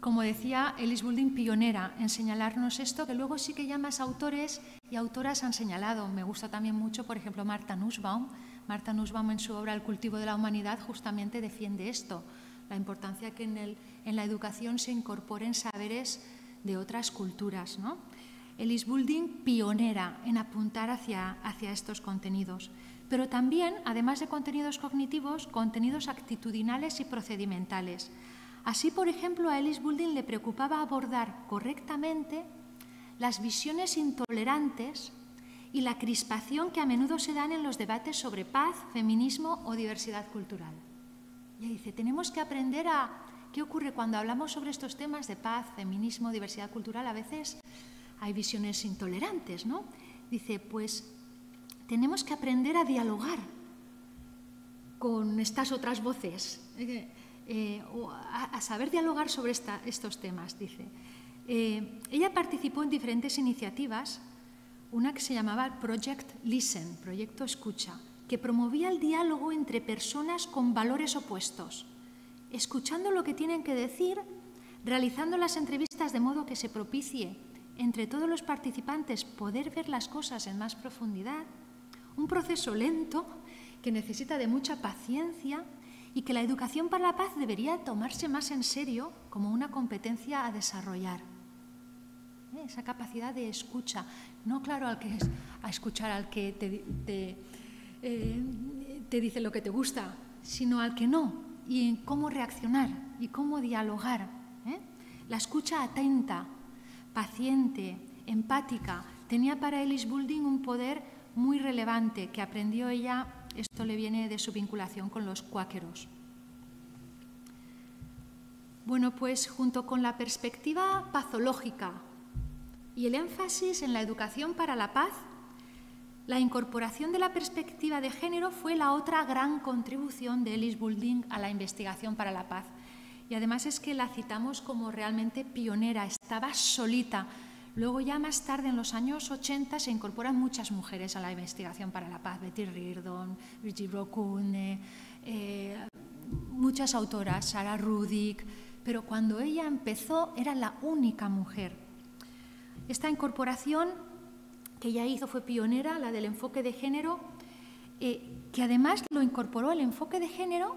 como decía, Elise Goulding, pionera en señalarnos esto, que luego sí que ya más autores y autoras han señalado. Me gusta también mucho, por ejemplo, Martha Nussbaum. Martha Nussbaum, en su obra El cultivo de la humanidad, justamente defiende esto, la importancia que en la educación se incorporen saberes de otras culturas, ¿no? Elise Goulding, pionera en apuntar hacia estos contenidos. Pero también, además de contenidos cognitivos, contenidos actitudinales y procedimentales. Así, por ejemplo, a Elise Goulding le preocupaba abordar correctamente las visiones intolerantes y la crispación que a menudo se dan en los debates sobre paz, feminismo o diversidad cultural. Ella dice, tenemos que aprender a qué ocurre cuando hablamos sobre estos temas de paz, feminismo, diversidad cultural. A veces hay visiones intolerantes, ¿no? Dice, pues tenemos que aprender a dialogar con estas otras voces, o a saber dialogar sobre estos temas, dice. Ella participó en diferentes iniciativas, una que se llamaba Project Listen, Proyecto Escucha, que promovía el diálogo entre personas con valores opuestos, escuchando lo que tienen que decir, realizando las entrevistas de modo que se propicie entre todos los participantes poder ver las cosas en más profundidad, un proceso lento que necesita de mucha paciencia y que la educación para la paz debería tomarse más en serio como una competencia a desarrollar. Esa capacidad de escucha, no claro a escuchar al que te dice lo que te gusta, sino al que no, y en cómo reaccionar y cómo dialogar. La escucha atenta, paciente, empática, tenía para Elise Goulding un poder muy relevante que aprendió ella. Esto le viene de su vinculación con los cuáqueros. Bueno, pues junto con la perspectiva pazológica y el énfasis en la educación para la paz, la incorporación de la perspectiva de género fue la otra gran contribución de Elise Goulding a la investigación para la paz. Y además es que la citamos como realmente pionera, estaba solita. Luego ya más tarde, en los años 80, se incorporan muchas mujeres a la investigación para la paz. Betty Reardon, Brigitte Roccoon, muchas autoras, Sarah Rudik, pero cuando ella empezó era la única mujer. Esta incorporación que ella hizo fue pionera, la del enfoque de género, que además lo incorporó el enfoque de género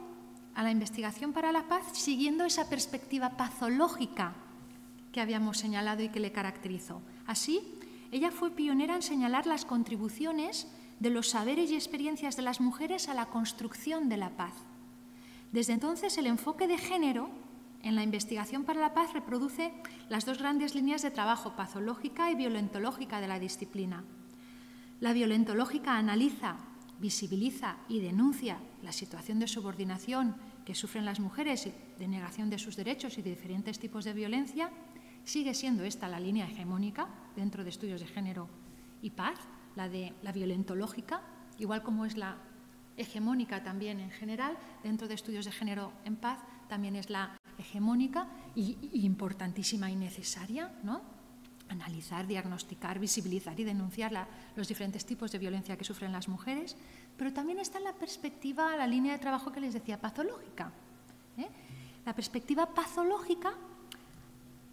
a la investigación para la paz, siguiendo esa perspectiva patológica que habíamos señalado y que le caracterizó. Así, ella fue pionera en señalar las contribuciones de los saberes y experiencias de las mujeres a la construcción de la paz. Desde entonces, el enfoque de género en la investigación para la paz reproduce las dos grandes líneas de trabajo, patológica y violentológica de la disciplina. La violentológica analiza, visibiliza y denuncia la situación de subordinación que sufren las mujeres y de negación de sus derechos y de diferentes tipos de violencia. Sigue siendo esta la línea hegemónica dentro de estudios de género y paz, la de la violentológica, igual como es la hegemónica también en general, dentro de estudios de género en paz también es la hegemónica y importantísima y necesaria, ¿no? Analizar, diagnosticar, visibilizar y denunciar los diferentes tipos de violencia que sufren las mujeres, pero también está la perspectiva, la línea de trabajo que les decía, patológica. La perspectiva patológica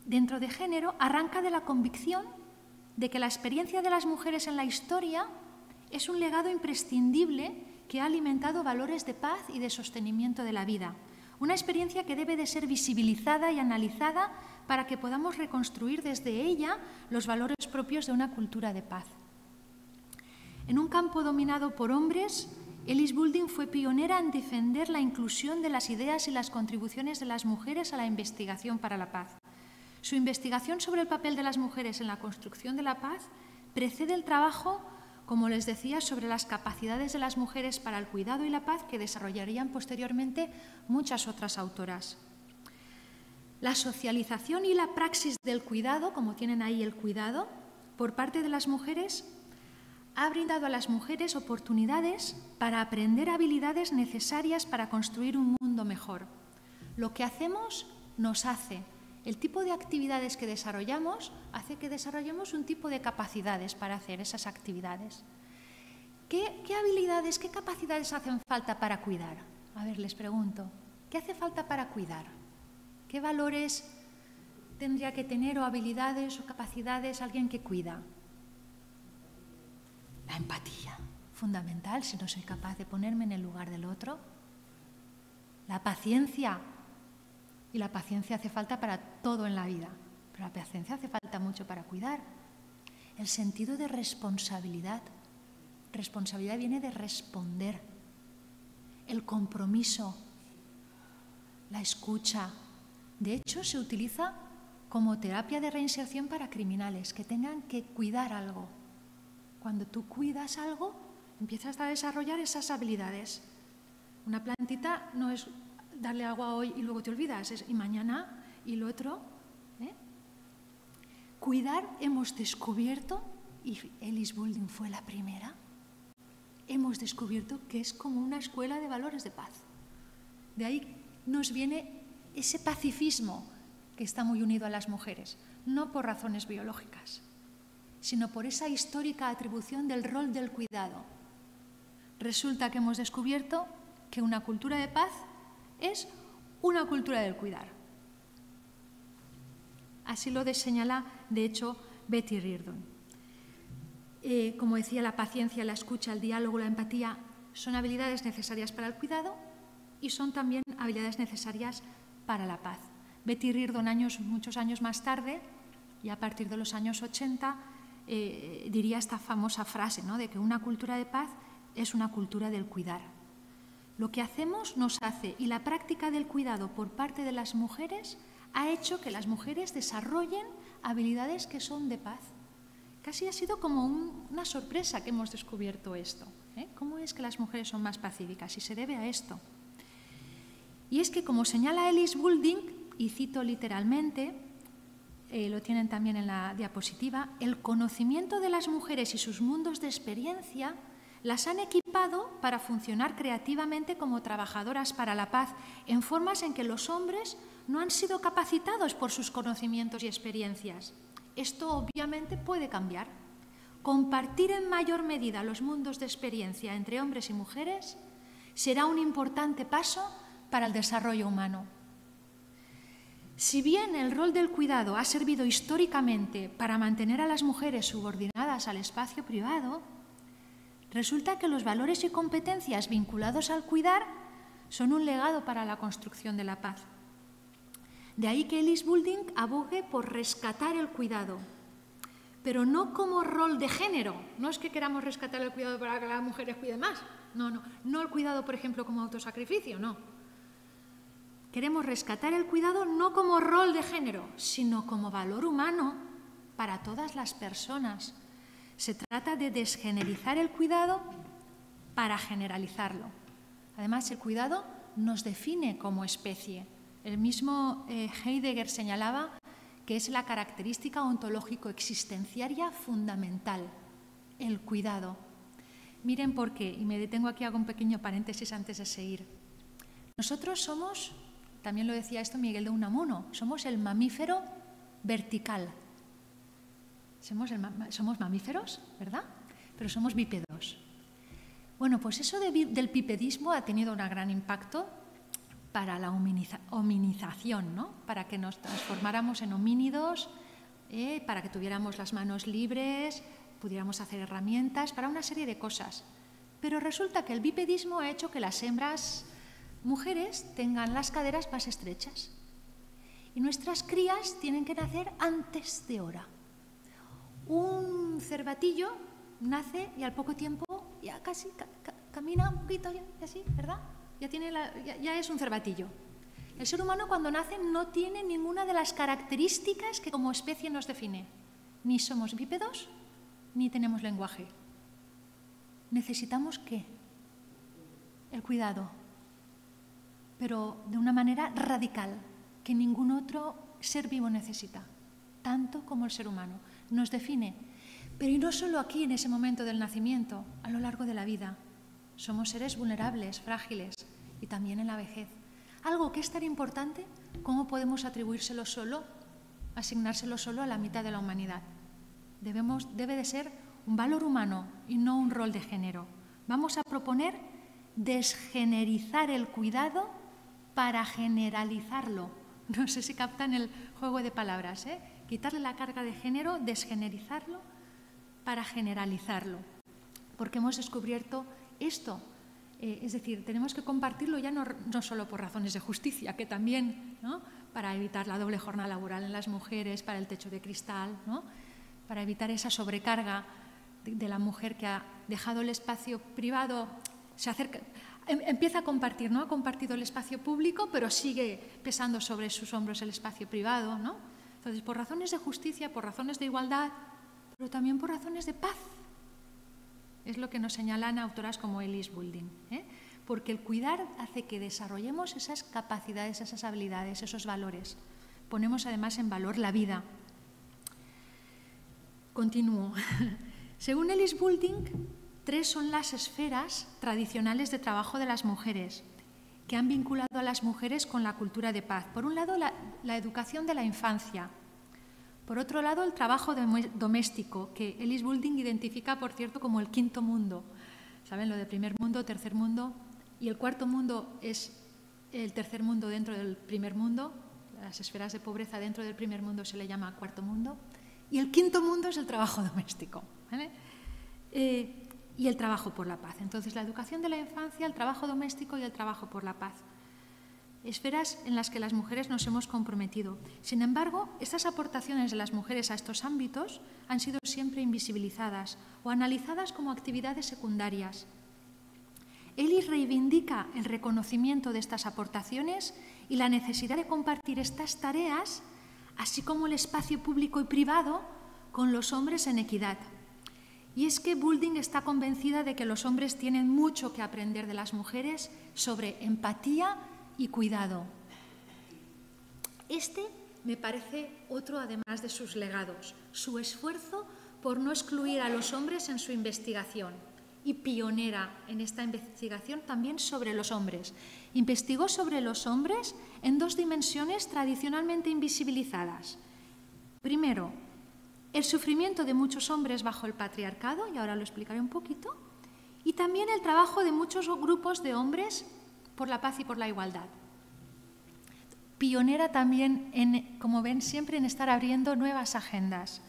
dentro de género arranca de la convicción de que la experiencia de las mujeres en la historia es un legado imprescindible que ha alimentado valores de paz y de sostenimiento de la vida. Una experiencia que debe de ser visibilizada y analizada para que podamos reconstruir desde ella los valores propios de una cultura de paz. En un campo dominado por hombres, Ellis Boulding fue pionera en defender la inclusión de las ideas y las contribuciones de las mujeres a la investigación para la paz. Su investigación sobre el papel de las mujeres en la construcción de la paz precede el trabajo, como les decía, sobre las capacidades de las mujeres para el cuidado y la paz que desarrollarían posteriormente muchas otras autoras. La socialización y la praxis del cuidado, como tienen ahí el cuidado, por parte de las mujeres, ha brindado a las mujeres oportunidades para aprender habilidades necesarias para construir un mundo mejor. Lo que hacemos nos hace. El tipo de actividades que desarrollamos hace que desarrollemos un tipo de capacidades para hacer esas actividades. ¿Qué habilidades, qué capacidades hacen falta para cuidar? A ver, les pregunto, ¿qué hace falta para cuidar? ¿Qué valores tendría que tener o habilidades o capacidades alguien que cuida? La empatía, fundamental, si no soy capaz de ponerme en el lugar del otro. La paciencia. Y la paciencia hace falta para todo en la vida, pero la paciencia hace falta mucho para cuidar. El sentido de responsabilidad. Responsabilidad viene de responder. El compromiso, la escucha. De hecho, se utiliza como terapia de reinserción para criminales que tengan que cuidar algo. Cuando tú cuidas algo, empiezas a desarrollar esas habilidades. Una plantita no es darle agua hoy y luego te olvidas, y mañana y lo otro. Cuidar hemos descubierto, y Ellis Boulding fue la primera, hemos descubierto que es como una escuela de valores de paz. De ahí nos viene ese pacifismo que está muy unido a las mujeres, no por razones biológicas, sino por esa histórica atribución del rol del cuidado. Resulta que hemos descubierto que una cultura de paz es una cultura del cuidar. Así lo señala, de hecho, Betty Reardon. Como decía, la paciencia, la escucha, el diálogo, la empatía son habilidades necesarias para el cuidado y son también habilidades necesarias para la paz. Betty Reardon, muchos años más tarde, y a partir de los años 80, diría esta famosa frase, ¿no?, de que una cultura de paz es una cultura del cuidar. Lo que hacemos nos hace, y la práctica del cuidado por parte de las mujeres ha hecho que las mujeres desarrollen habilidades que son de paz. Casi ha sido como una sorpresa que hemos descubierto esto. ¿Cómo es que las mujeres son más pacíficas? Y se debe a esto. Y es que, como señala Ellis Boulding, y cito literalmente, lo tienen también en la diapositiva, el conocimiento de las mujeres y sus mundos de experiencia las han equipado para funcionar creativamente como trabajadoras para la paz en formas en que los hombres no han sido capacitados por sus conocimientos y experiencias. Esto obviamente puede cambiar. Compartir en mayor medida los mundos de experiencia entre hombres y mujeres será un importante paso para el desarrollo humano. Si bien el rol del cuidado ha servido históricamente para mantener a las mujeres subordinadas al espacio privado, resulta que los valores y competencias vinculados al cuidar son un legado para la construcción de la paz. De ahí que Elise Goulding abogue por rescatar el cuidado, pero no como rol de género. No es que queramos rescatar el cuidado para que las mujeres cuiden más. No el cuidado, por ejemplo, como autosacrificio, no. Queremos rescatar el cuidado no como rol de género, sino como valor humano para todas las personas. Se trata de desgenerizar el cuidado para generalizarlo. Además, el cuidado nos define como especie. El mismo Heidegger señalaba que es la característica ontológico-existenciaria fundamental, el cuidado. Miren por qué, y me detengo aquí, hago un pequeño paréntesis antes de seguir. Nosotros somos, también lo decía esto Miguel de Unamuno, somos el mamífero vertical. Somos mamíferos, ¿verdad? Pero somos bípedos. Bueno, pues eso del bipedismo ha tenido un gran impacto para la hominización, ¿no? Para que nos transformáramos en homínidos, para que tuviéramos las manos libres, pudiéramos hacer herramientas, para una serie de cosas. Pero resulta que el bipedismo ha hecho que las hembras mujeres tengan las caderas más estrechas. Y nuestras crías tienen que nacer antes de hora. Un cervatillo nace y al poco tiempo ya casi camina un poquito, ya así, ¿verdad? Ya es un cervatillo. El ser humano cuando nace no tiene ninguna de las características que como especie nos define. Ni somos bípedos, ni tenemos lenguaje. ¿Necesitamos qué? El cuidado, pero de una manera radical, que ningún otro ser vivo necesita, tanto como el ser humano. Nos define, pero y no solo aquí en ese momento del nacimiento, a lo largo de la vida. Somos seres vulnerables, frágiles, y también en la vejez. Algo que es tan importante, ¿cómo podemos atribuírselo solo, asignárselo solo a la mitad de la humanidad? Debe de ser un valor humano y no un rol de género. Vamos a proponer desgenerizar el cuidado para generalizarlo. No sé si captan el juego de palabras, ¿eh? Quitarle la carga de género, desgenerizarlo para generalizarlo. Porque hemos descubierto esto. Es decir, tenemos que compartirlo ya no solo por razones de justicia, que también, ¿no? Para evitar la doble jornada laboral en las mujeres, para el techo de cristal, ¿no? Para evitar esa sobrecarga de la mujer que ha dejado el espacio privado, empieza a compartir, ¿no? Ha compartido el espacio público, pero sigue pesando sobre sus hombros el espacio privado, ¿no? Entonces, por razones de justicia, por razones de igualdad, pero también por razones de paz. Es lo que nos señalan autoras como Elise Goulding, ¿eh? Porque el cuidar hace que desarrollemos esas capacidades, esas habilidades, esos valores. Ponemos además en valor la vida. Continúo. Según Elise Goulding, 3 son las esferas tradicionales de trabajo de las mujeres, que han vinculado a las mujeres con la cultura de paz. Por un lado, la educación de la infancia. Por otro lado, el trabajo doméstico, que Elise Goulding identifica, por cierto, como el quinto mundo. ¿Saben? Lo de primer mundo, tercer mundo. Y el cuarto mundo es el tercer mundo dentro del primer mundo. Las esferas de pobreza dentro del primer mundo se le llama cuarto mundo. Y el quinto mundo es el trabajo doméstico, ¿vale? Y el trabajo por la paz. Entonces, la educación de la infancia, el trabajo doméstico y el trabajo por la paz. Esferas en las que las mujeres nos hemos comprometido. Sin embargo, estas aportaciones de las mujeres a estos ámbitos han sido siempre invisibilizadas o analizadas como actividades secundarias. Elise reivindica el reconocimiento de estas aportaciones y la necesidad de compartir estas tareas, así como el espacio público y privado, con los hombres en equidad. Y es que Goulding está convencida de que los hombres tienen mucho que aprender de las mujeres sobre empatía y cuidado. Este me parece otro, además de sus legados, su esfuerzo por no excluir a los hombres en su investigación, y pionera en esta investigación también sobre los hombres. Investigó sobre los hombres en 2 dimensiones tradicionalmente invisibilizadas. Primero, el sufrimiento de muchos hombres bajo el patriarcado, y ahora lo explicaré un poquito, y también el trabajo de muchos grupos de hombres por la paz y por la igualdad. pionera también, como ven, siempre en estar abriendo nuevas agendas.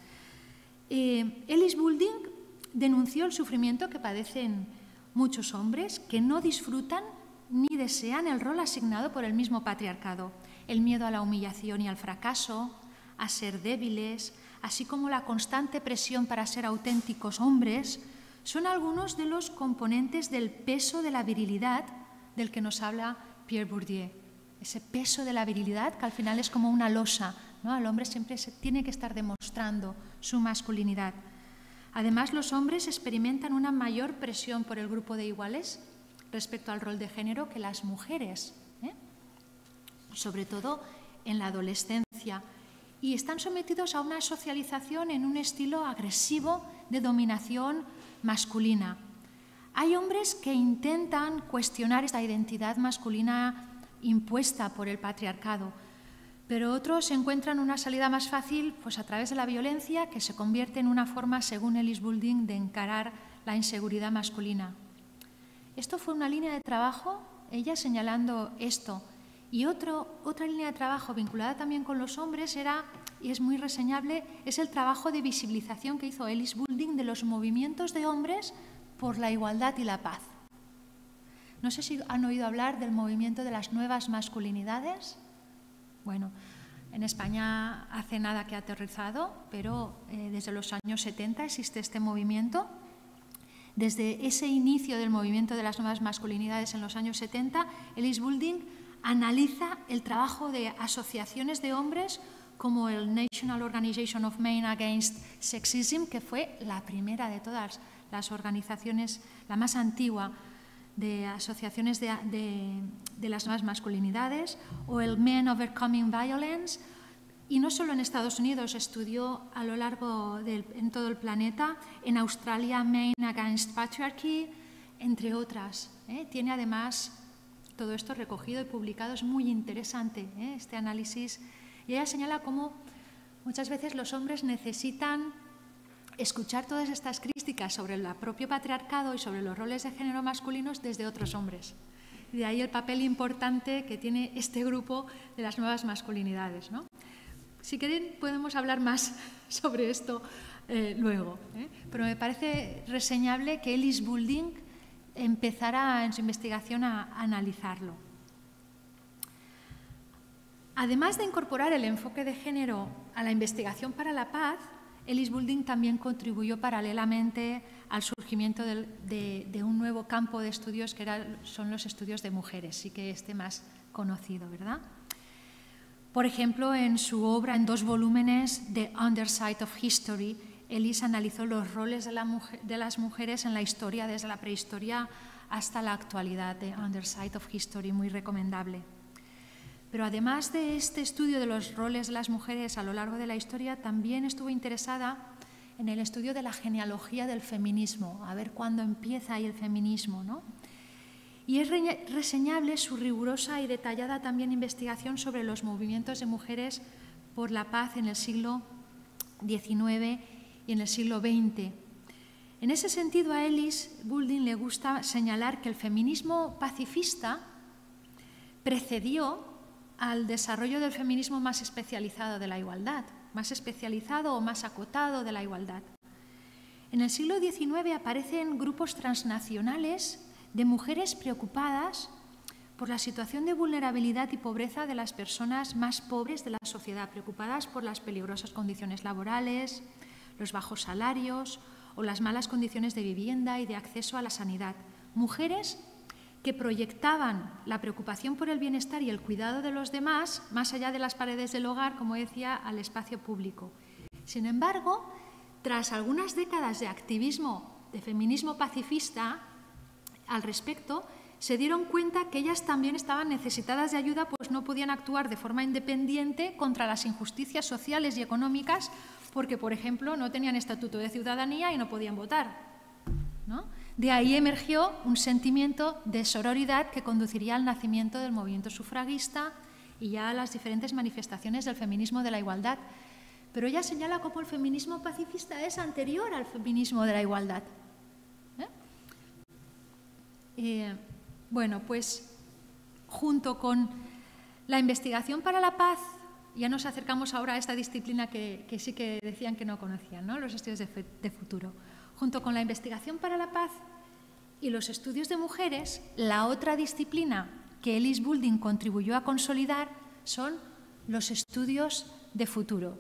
Ellis Boulding denunció el sufrimiento que padecen muchos hombres que no disfrutan ni desean el rol asignado por el mismo patriarcado, el miedo a la humillación y al fracaso, a ser débiles, así como la constante presión para ser auténticos hombres, son algunos de los componentes del peso de la virilidad del que nos habla Pierre Bourdieu. Ese peso de la virilidad que al final es como una losa, ¿no? El hombre siempre tiene que estar demostrando su masculinidad. Además, los hombres experimentan una mayor presión por el grupo de iguales respecto al rol de género que las mujeres, sobre todo en la adolescencia, y están sometidos a una socialización en un estilo agresivo de dominación masculina. Hay hombres que intentan cuestionar esta identidad masculina impuesta por el patriarcado, pero otros encuentran una salida más fácil pues, a través de la violencia, que se convierte en una forma, según Ellis Boulding, de encarar la inseguridad masculina. Esto fue una línea de trabajo, ella señalando esto. Y otra línea de trabajo vinculada también con los hombres era, y es muy reseñable, es el trabajo de visibilización que hizo Ellis Boulding de los movimientos de hombres por la igualdad y la paz. No sé si han oído hablar del movimiento de las nuevas masculinidades. Bueno, en España hace nada que ha aterrizado, pero desde los años 70 existe este movimiento. Desde ese inicio del movimiento de las nuevas masculinidades en los años 70, Ellis Boulding analiza el trabajo de asociaciones de hombres como el National Organization of Men Against Sexism, que fue la primera de todas las organizaciones, la más antigua de asociaciones de las nuevas masculinidades, o el Men Overcoming Violence, y no solo en Estados Unidos, estudió a lo largo en todo el planeta, en Australia, Men Against Patriarchy, entre otras. Tiene además todo esto recogido y publicado, es muy interesante este análisis. Y ella señala cómo muchas veces los hombres necesitan escuchar todas estas críticas sobre el propio patriarcado y sobre los roles de género masculinos desde otros hombres. Y de ahí el papel importante que tiene este grupo de las nuevas masculinidades, ¿no? Si quieren podemos hablar más sobre esto luego, pero me parece reseñable que Ellis Boulding empezara en su investigación a analizarlo. Además de incorporar el enfoque de género a la investigación para la paz, Ellis Boulding también contribuyó paralelamente al surgimiento de un nuevo campo de estudios que son los estudios de mujeres, sí que este más conocido, ¿verdad? Por ejemplo, en su obra en 2 volúmenes, The Underside of History, Ellis analizó los roles de las mujeres en la historia, desde la prehistoria hasta la actualidad, The Underside of History, muy recomendable. Pero además de este estudio de los roles de las mujeres a lo largo de la historia, también estuvo interesada en el estudio de la genealogía del feminismo, a ver cuándo empieza ahí el feminismo, ¿no? Y es reseñable su rigurosa y detallada también investigación sobre los movimientos de mujeres por la paz en el siglo XIX y en el siglo XX. En ese sentido, a Ellis Boulding le gusta señalar que el feminismo pacifista precedió al desarrollo del feminismo más especializado de la igualdad, más especializado o más acotado de la igualdad. En el siglo XIX aparecen grupos transnacionales de mujeres preocupadas por la situación de vulnerabilidad y pobreza de las personas más pobres de la sociedad, preocupadas por las peligrosas condiciones laborales, los bajos salarios o las malas condiciones de vivienda y de acceso a la sanidad. Mujeres que proyectaban la preocupación por el bienestar y el cuidado de los demás, más allá de las paredes del hogar, como decía, al espacio público. Sin embargo, tras algunas décadas de activismo, de feminismo pacifista, al respecto, se dieron cuenta que ellas también estaban necesitadas de ayuda, pues no podían actuar de forma independiente contra las injusticias sociales y económicas, porque, por ejemplo, no tenían estatuto de ciudadanía y no podían votar, ¿no? De ahí emergió un sentimiento de sororidad que conduciría al nacimiento del movimiento sufragista y ya a las diferentes manifestaciones del feminismo de la igualdad. Pero ella señala cómo el feminismo pacifista es anterior al feminismo de la igualdad. Bueno, pues junto con La investigación para la paz, ya nos acercamos ahora a esta disciplina que sí que decían que no conocían, ¿no? Los estudios de futuro. Junto con la investigación para la paz y los estudios de mujeres, la otra disciplina que Ellis Boulding contribuyó a consolidar son los estudios de futuro,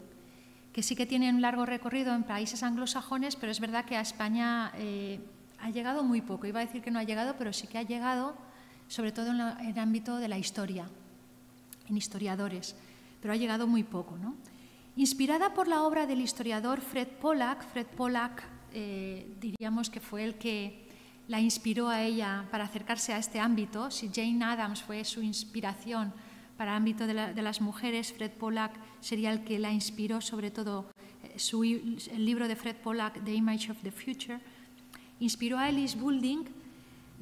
que sí que tienen un largo recorrido en países anglosajones, pero es verdad que a España ha llegado muy poco. Iba a decir que no ha llegado, pero sí que ha llegado, sobre todo en el ámbito de la historia, en historiadores, pero ha llegado muy poco, ¿no? Inspirada por la obra del historiador Fred Pollack, diríamos que fue el que la inspiró a ella para acercarse a este ámbito. Si Jane Addams fue su inspiración para el ámbito de las mujeres, Fred Pollack sería el que la inspiró, sobre todo el libro de Fred Pollack, The Image of the Future, inspiró a Ellis Boulding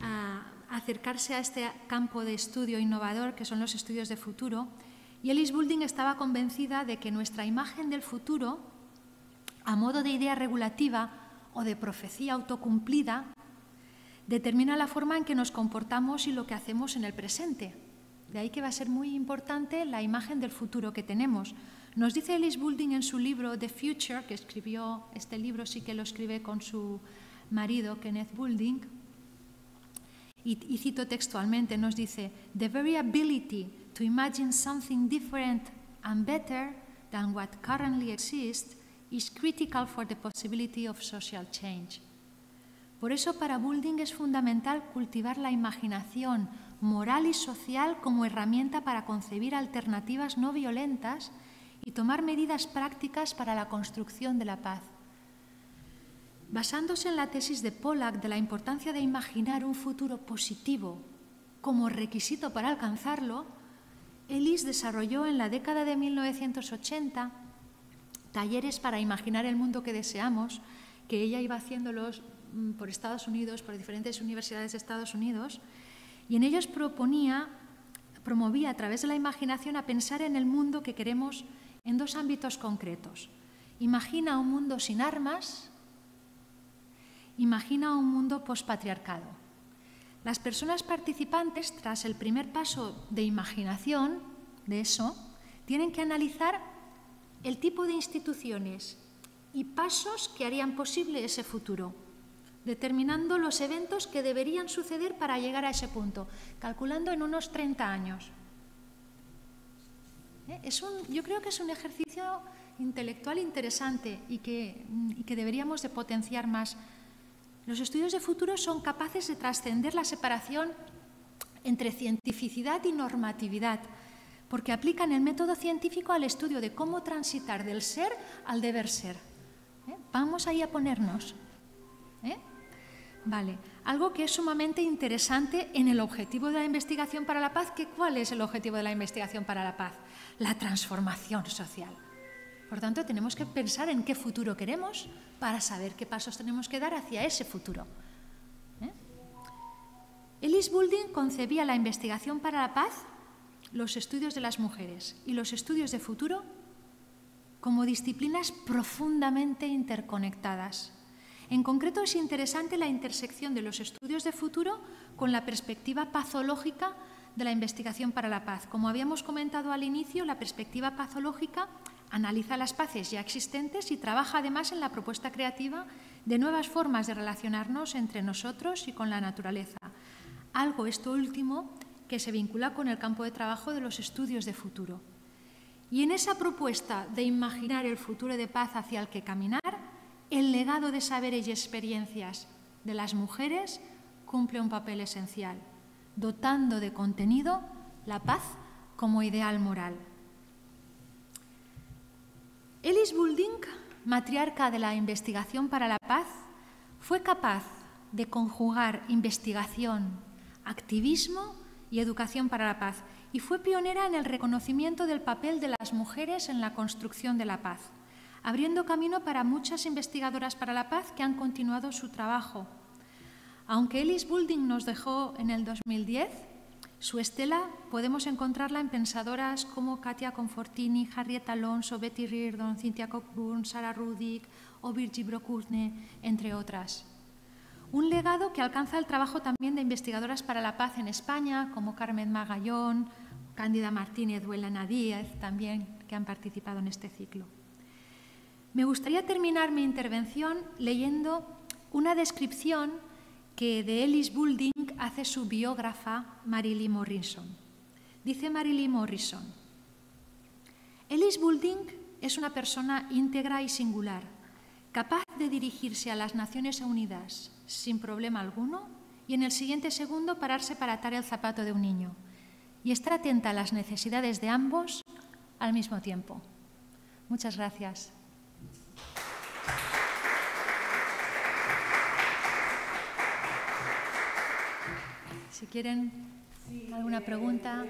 a acercarse a este campo de estudio innovador que son los estudios de futuro. Y Ellis Boulding estaba convencida de que nuestra imagen del futuro, a modo de idea regulativa o de profecía autocumplida, determina la forma en que nos comportamos y lo que hacemos en el presente. De ahí que va a ser muy importante la imagen del futuro que tenemos. Nos dice Ellis Boulding en su libro The Future, que escribió este libro, sí que lo escribe con su marido, Kenneth Boulding, y cito textualmente, nos dice: "The very ability to imagine something different and better than what currently exists is critical for the possibility of social change." Por eso, para Boulding es fundamental cultivar la imaginación moral y social como herramienta para concebir alternativas no violentas y tomar medidas prácticas para la construcción de la paz. Basándose en la tesis de Pollack de la importancia de imaginar un futuro positivo como requisito para alcanzarlo, Ellis desarrolló en la década de 1980 talleres para imaginar el mundo que deseamos, que ella iba haciéndolos por Estados Unidos, por diferentes universidades de Estados Unidos, y en ellos promovía a través de la imaginación a pensar en el mundo que queremos en dos ámbitos concretos. Imagina un mundo sin armas, imagina un mundo pospatriarcado. Las personas participantes, tras el primer paso de imaginación de eso, tienen que analizar el tipo de instituciones y pasos que harían posible ese futuro, determinando los eventos que deberían suceder para llegar a ese punto, calculando en unos 30 años. Yo creo que es un ejercicio intelectual interesante y que deberíamos de potenciar más. Los estudios de futuro son capaces de trascender la separación entre cientificidad y normatividad, porque aplican el método científico al estudio de cómo transitar del ser al deber ser. Vamos ahí a ponernos. Vale. Algo que es sumamente interesante en el objetivo de la investigación para la paz, ¿cuál es el objetivo de la investigación para la paz? La transformación social. Por tanto, tenemos que pensar en qué futuro queremos para saber qué pasos tenemos que dar hacia ese futuro. Ellis Boulding concebía la investigación para la paz, los estudios de las mujeres y los estudios de futuro como disciplinas profundamente interconectadas. En concreto, es interesante la intersección de los estudios de futuro con la perspectiva patológica de la investigación para la paz. Como habíamos comentado al inicio, la perspectiva patológica analiza las paces ya existentes y trabaja además en la propuesta creativa de nuevas formas de relacionarnos entre nosotros y con la naturaleza. Algo, esto último, que se vincula con el campo de trabajo de los estudios de futuro. Y en esa propuesta de imaginar el futuro de paz hacia el que caminar, el legado de saberes y experiencias de las mujeres cumple un papel esencial, dotando de contenido la paz como ideal moral. Ellis Boulding, matriarca de la investigación para la paz, fue capaz de conjugar investigación, activismo y educación para la paz, y fue pionera en el reconocimiento del papel de las mujeres en la construcción de la paz, abriendo camino para muchas investigadoras para la paz que han continuado su trabajo. Aunque Ellis Boulding nos dejó en el 2010, su estela podemos encontrarla en pensadoras como Katia Confortini, Harriet Alonso, Betty Reardon, Cynthia Cockburn, Sarah Rudick o Virgie Brocourtney, entre otras. Un legado que alcanza el trabajo también de investigadoras para la paz en España, como Carmen Magallón, Cándida Martínez o Elena Díaz también, que han participado en este ciclo. Me gustaría terminar mi intervención leyendo una descripción que de Ellis Boulding hace su biógrafa Marilee Morrison. Dice Marilee Morrison: Ellis Boulding es una persona íntegra y singular, capaz de dirigirse a las Naciones Unidas sin problema alguno y en el siguiente segundo pararse para atar el zapato de un niño y estar atenta a las necesidades de ambos al mismo tiempo. Muchas gracias. Si quieren alguna pregunta.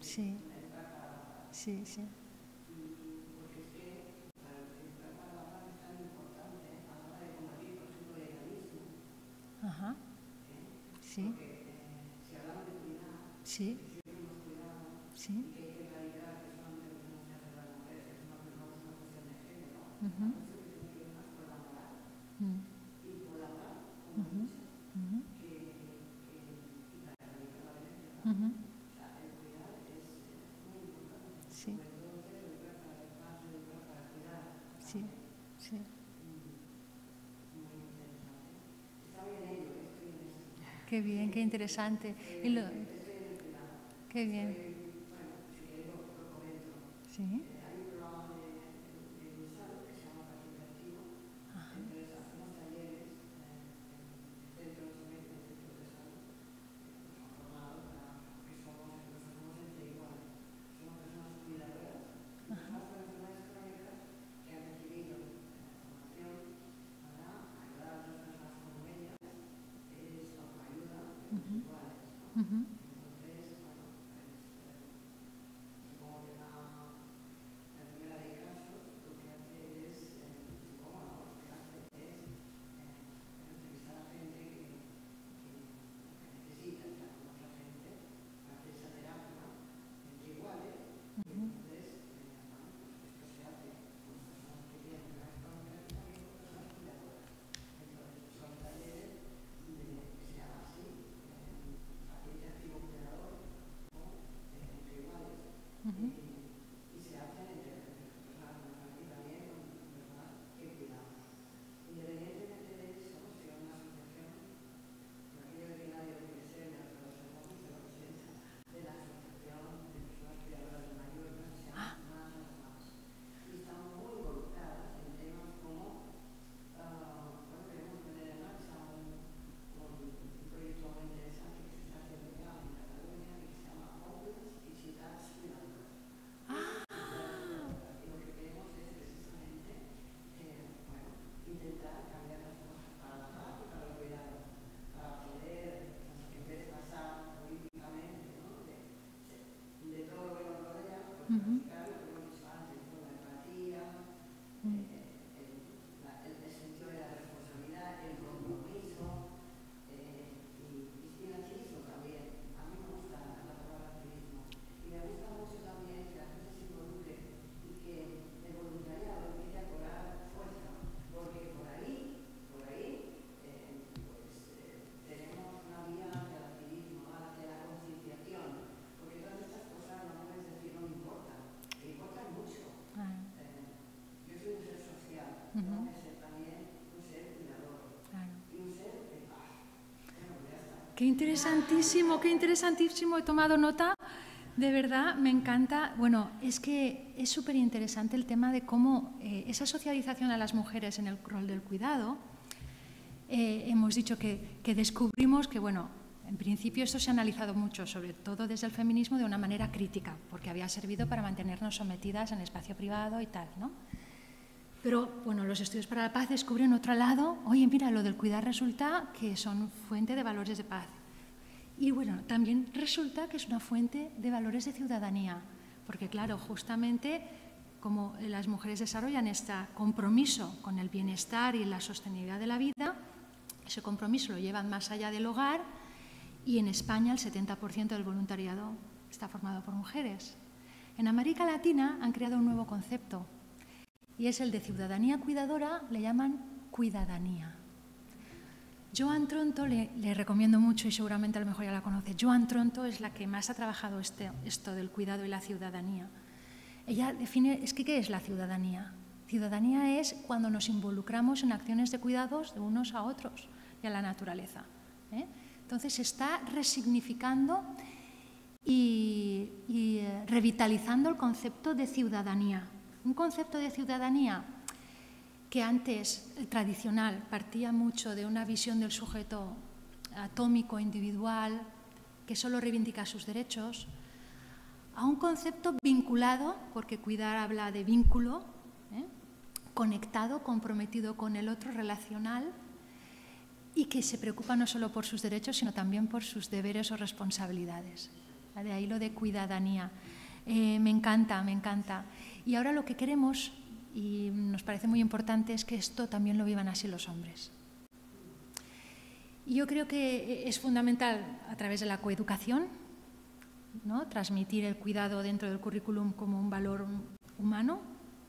Sí, sí, sí. Ajá. Sí. Sí. Sí. Sí. Sí, sí. Qué bien, qué interesante. Qué bien. Sí. Qué interesantísimo, he tomado nota, de verdad, me encanta. Bueno, es que es súper interesante el tema de cómo esa socialización a las mujeres en el rol del cuidado, hemos dicho que descubrimos que, bueno, en principio esto se ha analizado mucho, sobre todo desde el feminismo, de una manera crítica, porque había servido para mantenernos sometidas en el espacio privado y tal, ¿no? Pero, bueno, los estudios para la paz descubren otro lado. Oye, mira, lo del cuidar resulta que son fuente de valores de paz. Y bueno, también resulta que es una fuente de valores de ciudadanía, porque claro, justamente como las mujeres desarrollan este compromiso con el bienestar y la sostenibilidad de la vida, ese compromiso lo llevan más allá del hogar, y en España el 70% del voluntariado está formado por mujeres. En América Latina han creado un nuevo concepto y es el de ciudadanía cuidadora, le llaman cuidadanía. Joan Tronto le recomiendo mucho y seguramente a lo mejor ya la conoce. Joan Tronto es la que más ha trabajado esto del cuidado y la ciudadanía. Ella define, ¿qué es la ciudadanía? Ciudadanía es cuando nos involucramos en acciones de cuidados de unos a otros y a la naturaleza. Entonces se está resignificando y revitalizando el concepto de ciudadanía. Un concepto de ciudadanía que antes, el tradicional, partía mucho de una visión del sujeto atómico, individual, que solo reivindica sus derechos, a un concepto vinculado, porque cuidar habla de vínculo, conectado, comprometido con el otro, relacional, y que se preocupa no solo por sus derechos, sino también por sus deberes o responsabilidades. De ahí lo de cuidadanía. Me encanta, me encanta. Y ahora lo que queremos, y nos parece muy importante, es que esto también lo vivan así los hombres. Y yo creo que es fundamental a través de la coeducación, ¿no?, transmitir el cuidado dentro del currículum como un valor humano,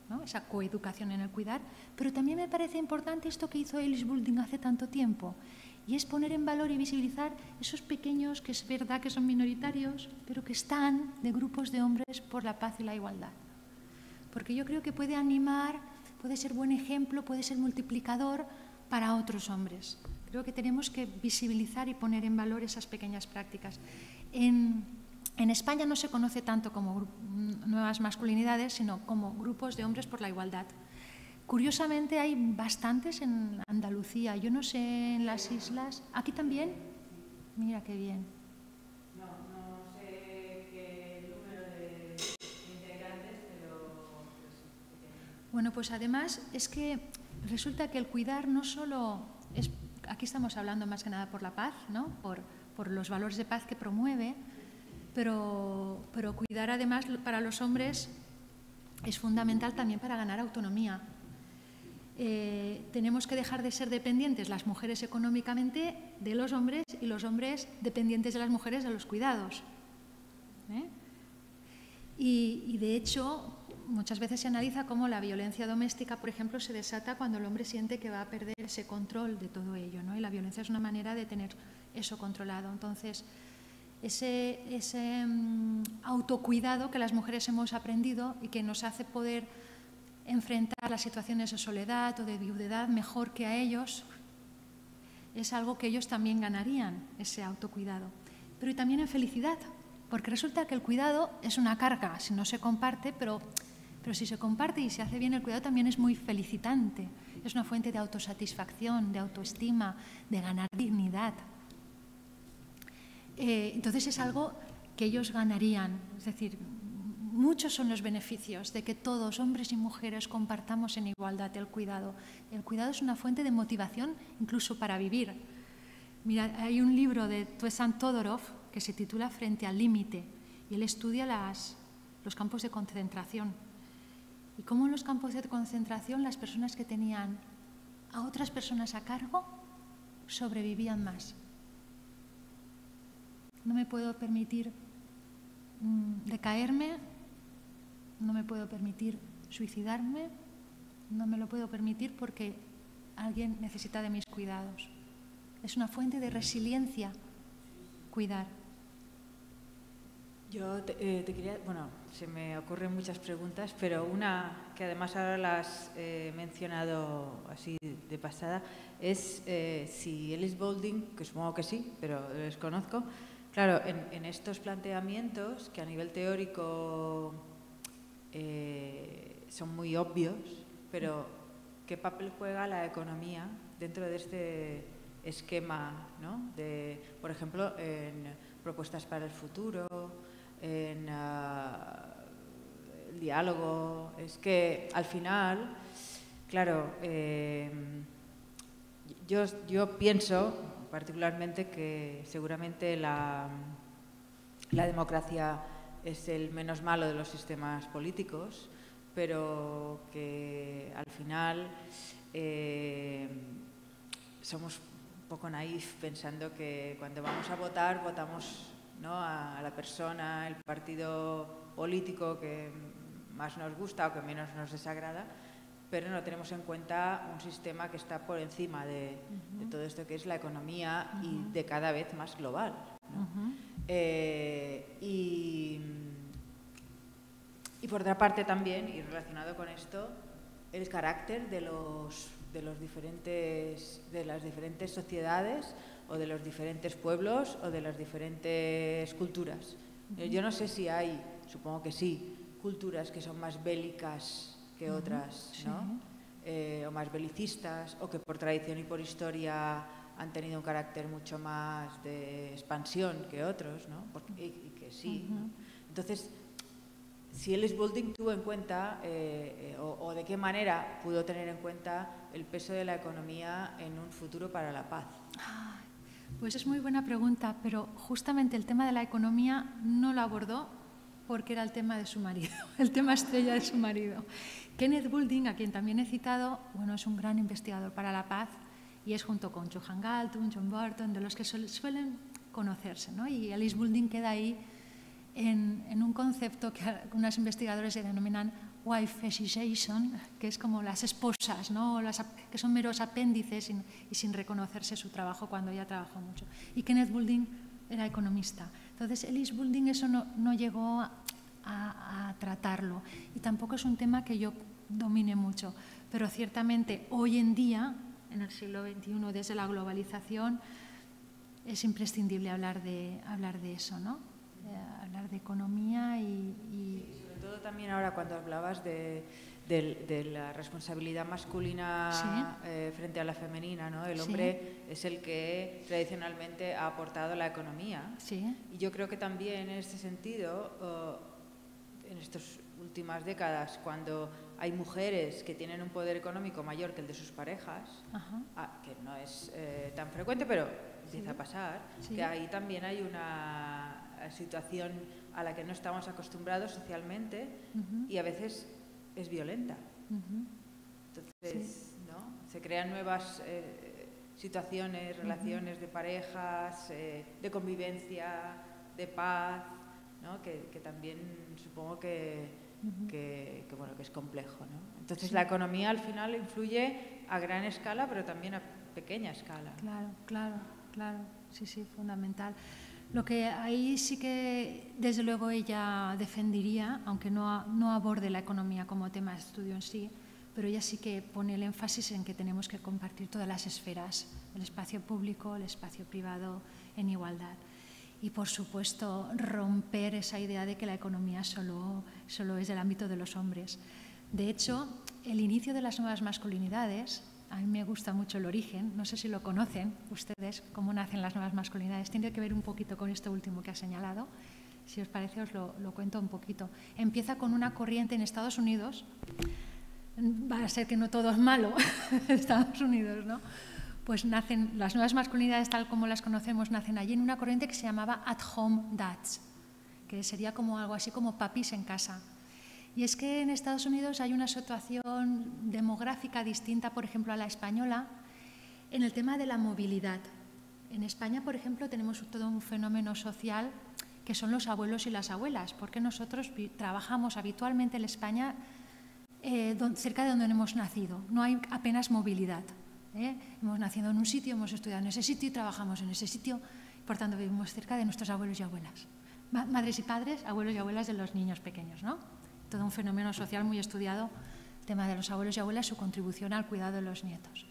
¿no?, esa coeducación en el cuidar, pero también me parece importante esto que hizo Elis Boulding hace tanto tiempo, y es poner en valor y visibilizar esos pequeños, que es verdad que son minoritarios, pero que están de grupos de hombres por la paz y la igualdad. Porque yo creo que puede animar, puede ser buen ejemplo, puede ser multiplicador para otros hombres. Creo que tenemos que visibilizar y poner en valor esas pequeñas prácticas. En España no se conoce tanto como nuevas masculinidades, sino como grupos de hombres por la igualdad. Curiosamente hay bastantes en Andalucía, yo no sé en las islas. ¿Aquí también? Mira qué bien. No sé qué número de integrantes, pero... Bueno, pues además es que resulta que el cuidar no solo es... Aquí estamos hablando más que nada por la paz, ¿no?, por los valores de paz que promueve, pero cuidar además para los hombres es fundamental también para ganar autonomía. Tenemos que dejar de ser dependientes las mujeres económicamente de los hombres y los hombres dependientes de las mujeres de los cuidados. Y de hecho muchas veces se analiza cómo la violencia doméstica, por ejemplo, se desata cuando el hombre siente que va a perder ese control de todo ello, ¿no? Y la violencia es una manera de tener eso controlado. Entonces, ese autocuidado que las mujeres hemos aprendido y que nos hace poder enfrentar las situaciones de soledad o de viudedad mejor que a ellos, es algo que ellos también ganarían, ese autocuidado. Pero y también en felicidad, porque resulta que el cuidado es una carga si no se comparte, pero si se comparte y se hace bien el cuidado también es muy felicitante, es una fuente de autosatisfacción, de autoestima, de ganar dignidad. Entonces es algo que ellos ganarían, es decir, muchos son los beneficios de que todos, hombres y mujeres, compartamos en igualdad el cuidado. El cuidado es una fuente de motivación incluso para vivir. Mira, hay un libro de Toussaint Todorov que se titula Frente al límite y él estudia los campos de concentración y cómo en los campos de concentración las personas que tenían a otras personas a cargo sobrevivían más. No me puedo permitir decaerme, no me puedo permitir suicidarme, no me lo puedo permitir porque alguien necesita de mis cuidados. Es una fuente de resiliencia, cuidar. Yo te quería, bueno, se me ocurren muchas preguntas, pero una que además ahora la has mencionado así de pasada, es si Elis Boulding, que supongo que sí, pero desconozco, claro, en estos planteamientos que a nivel teórico son muy obvios, pero ¿qué papel juega la economía dentro de este esquema, ¿no? De, por ejemplo, en propuestas para el futuro, en el diálogo? Es que al final, claro, yo pienso, particularmente que seguramente la democracia es el menos malo de los sistemas políticos, pero que al final somos un poco naif pensando que cuando vamos a votar votamos, ¿no?, a la persona, el partido político que más nos gusta o que menos nos desagrada, pero no tenemos en cuenta un sistema que está por encima de todo esto que es la economía y de cada vez más global, ¿no? Y por otra parte también, y relacionado con esto, el carácter de las diferentes sociedades o de los diferentes pueblos o de las diferentes culturas. Yo no sé si hay, supongo que sí, culturas que son más bélicas que otras, ¿no? O más belicistas, o que por tradición y por historia han tenido un carácter mucho más de expansión que otros, ¿no? Y que sí, ¿no? Entonces, si Ellis Boulding tuvo en cuenta, o de qué manera pudo tener en cuenta el peso de la economía en un futuro para la paz. Pues es muy buena pregunta, pero justamente el tema de la economía no lo abordó porque era el tema de su marido, el tema estrella de su marido. Kenneth Boulding, a quien también he citado, bueno, es un gran investigador para la paz y es junto con Johan Galtung, John Burton, de los que suelen conocerse, ¿no? Y Ellis Boulding queda ahí en un concepto que algunos investigadores se denominan wife-fetishization, que es como las esposas, ¿no? Que son meros apéndices y sin reconocerse su trabajo cuando ella trabajó mucho. Y Kenneth Boulding era economista. Entonces, Ellis Boulding eso no llegó a tratarlo y tampoco es un tema que yo domine mucho, pero ciertamente hoy en día, en el siglo XXI, desde la globalización, es imprescindible hablar de eso, ¿no? Hablar de economía y sobre todo también ahora cuando hablabas de la responsabilidad masculina, ¿sí?, frente a la femenina, ¿no? El hombre, sí, es el que tradicionalmente ha aportado la economía. Sí. Y yo creo que también en este sentido, en estas últimas décadas, cuando hay mujeres que tienen un poder económico mayor que el de sus parejas, que no es tan frecuente, pero empieza a pasar, sí, que ahí también hay una situación a la que no estamos acostumbrados socialmente y a veces es violenta. Entonces, sí, ¿no?, se crean nuevas situaciones, relaciones de parejas, de convivencia, de paz, ¿no?, que también supongo que es complejo, ¿no? Entonces, sí, la economía al final influye a gran escala, pero también a pequeña escala. Claro, sí, fundamental. Lo que ahí sí que, desde luego, ella defendería, aunque no aborde la economía como tema de estudio en sí, pero ella sí que pone el énfasis en que tenemos que compartir todas las esferas, el espacio público, el espacio privado, en igualdad. Y, por supuesto, romper esa idea de que la economía solo es del ámbito de los hombres. De hecho, el inicio de las nuevas masculinidades, a mí me gusta mucho el origen, no sé si lo conocen ustedes, cómo nacen las nuevas masculinidades, tiene que ver un poquito con esto último que ha señalado. Si os parece, os lo cuento un poquito. Empieza con una corriente en Estados Unidos, va a ser que no todo es malo en Estados Unidos, ¿no? Pues nacen, las nuevas masculinidades tal como las conocemos, nacen allí en una corriente que se llamaba at-home dads, que sería como algo así como papis en casa. Y es que en Estados Unidos hay una situación demográfica distinta, por ejemplo, a la española, en el tema de la movilidad. En España, por ejemplo, tenemos todo un fenómeno social que son los abuelos y las abuelas, porque nosotros trabajamos habitualmente en España cerca de donde hemos nacido. No hay apenas movilidad. Hemos nacido en un sitio, hemos estudiado en ese sitio y trabajamos en ese sitio, por tanto vivimos cerca de nuestros abuelos y abuelas. Madres y padres, abuelos y abuelas de los niños pequeños, ¿no? Todo un fenómeno social muy estudiado, el tema de los abuelos y abuelas, su contribución al cuidado de los nietos.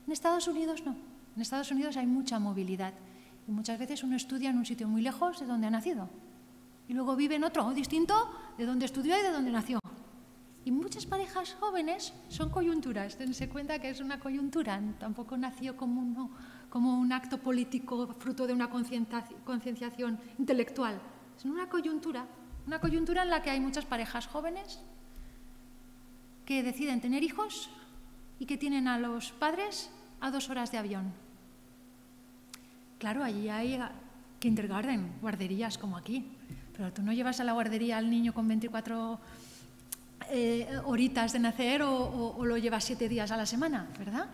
En Estados Unidos no. En Estados Unidos hay mucha movilidad y muchas veces uno estudia en un sitio muy lejos de donde ha nacido y luego vive en otro distinto de donde estudió y de donde nació. Y muchas parejas jóvenes son coyunturas, dense cuenta que es una coyuntura, tampoco nació como un acto político fruto de una concienciación intelectual, es una coyuntura en la que hay muchas parejas jóvenes que deciden tener hijos y que tienen a los padres a 2 horas de avión. claro, allí hay kindergarten, guarderías como aquí, pero tú no llevas a la guardería al niño con 24 horitas de nacer o lo llevas 7 días a la semana, ¿verdad?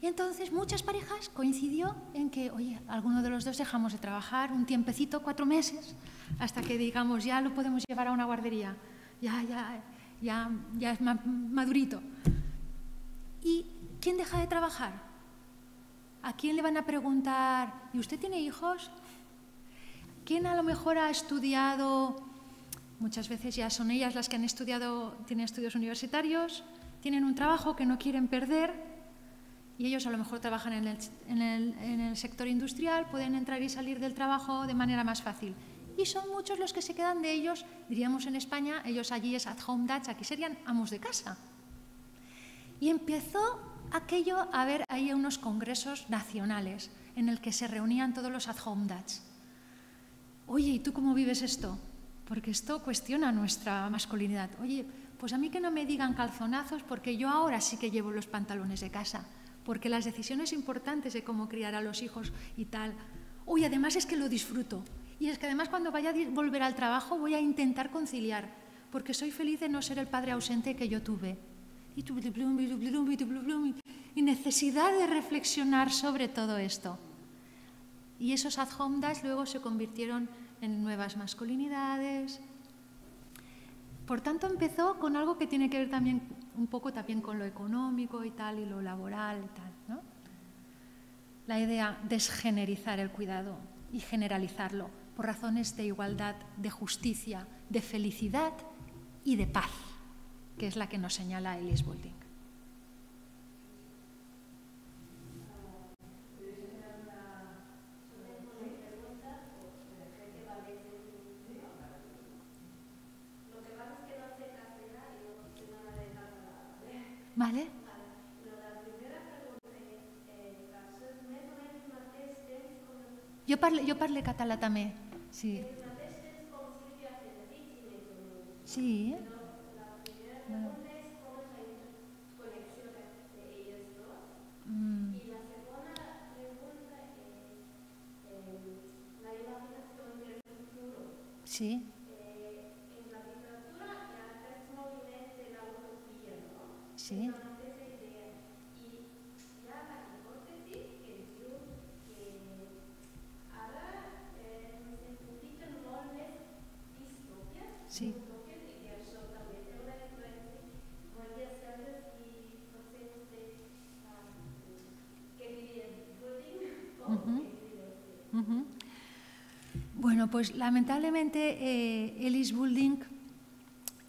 Y entonces muchas parejas coincidió en que, oye, alguno de los dos dejamos de trabajar un tiempecito, 4 meses, hasta que digamos, ya lo podemos llevar a una guardería, ya es madurito. ¿Y quién deja de trabajar? ¿A quién le van a preguntar, ¿y usted tiene hijos? ¿Quién a lo mejor ha estudiado? Muchas veces ya son ellas las que han estudiado, tienen estudios universitarios, tienen un trabajo que no quieren perder y ellos a lo mejor trabajan en el sector industrial, pueden entrar y salir del trabajo de manera más fácil. Y son muchos los que se quedan de ellos, diríamos en España, ellos allí es at home dads, aquí serían amos de casa. Y empezó aquello a haber ahí unos congresos nacionales en el que se reunían todos los at home dads. Oye, ¿y tú cómo vives esto? Porque esto cuestiona nuestra masculinidad. Oye, pues a mí que no me digan calzonazos porque yo ahora sí que llevo los pantalones de casa, porque las decisiones importantes de cómo criar a los hijos y tal. Oye, además es que lo disfruto. Y es que además cuando vaya a volver al trabajo voy a intentar conciliar, porque soy feliz de no ser el padre ausente que yo tuve. Y necesidad de reflexionar sobre todo esto. Y esos at home dads luego se convirtieron en nuevas masculinidades. Por tanto, empezó con algo que tiene que ver también un poco también con lo económico y tal, y lo laboral y tal, ¿no? La idea de desgenerizar el cuidado y generalizarlo por razones de igualdad, de justicia, de felicidad y de paz, que es la que nos señala Elise Goulding. Vale. Jo parle català també, sí. Sí. Y la segunda pregunta es la imaginación del futuro. Sí. En la literatura ya es movimiento de la utopía, ¿no? Sí. Sí. Bueno, pues lamentablemente Elise Goulding,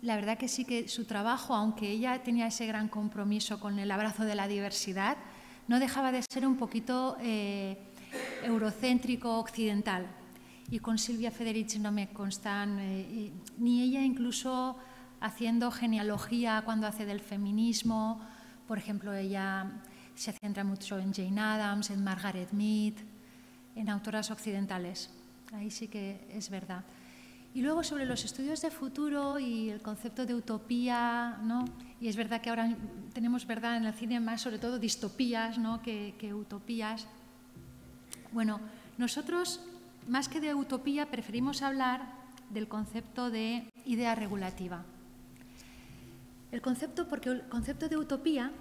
la verdad que sí que su trabajo, aunque ella tenía ese gran compromiso con el abrazo de la diversidad, no dejaba de ser un poquito eurocéntrico, occidental. Y con Silvia Federici no me constan, ni ella incluso haciendo genealogía cuando hace del feminismo. Por ejemplo, ella se centra mucho en Jane Addams, en Margaret Mead, en autoras occidentales. Ahí sí que es verdad. Y luego sobre los estudios de futuro y el concepto de utopía, ¿no? Y es verdad que ahora tenemos, ¿verdad?, en el cine más sobre todo distopías, ¿no?, que utopías. Bueno, nosotros más que de utopía preferimos hablar del concepto de idea regulativa. Porque el concepto de utopía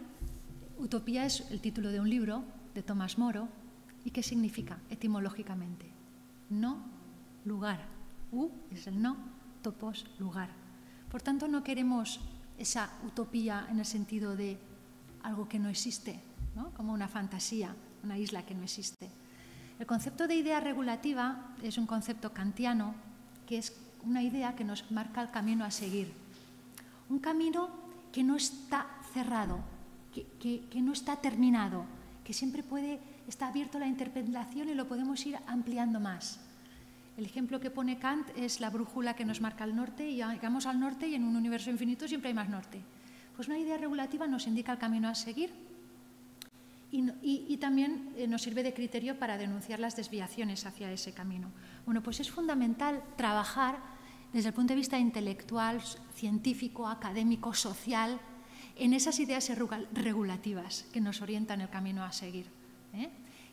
es el título de un libro de Tomás Moro. ¿Y qué significa etimológicamente? No, lugar. Es el no, topos, lugar. Por tanto, no queremos esa utopía en el sentido de algo que no existe, ¿no?, como una fantasía, una isla que no existe. El concepto de idea regulativa es un concepto kantiano, que es una idea que nos marca el camino a seguir. Un camino que no está cerrado, que no está terminado, que siempre está abierto a la interpretación y lo podemos ir ampliando más. El ejemplo que pone Kant es la brújula que nos marca el norte, y llegamos al norte y en un universo infinito siempre hay más norte. Pues una idea regulativa nos indica el camino a seguir y también nos sirve de criterio para denunciar las desviaciones hacia ese camino. Bueno, pues es fundamental trabajar desde el punto de vista intelectual, científico, académico, social, en esas ideas regulativas que nos orientan el camino a seguir,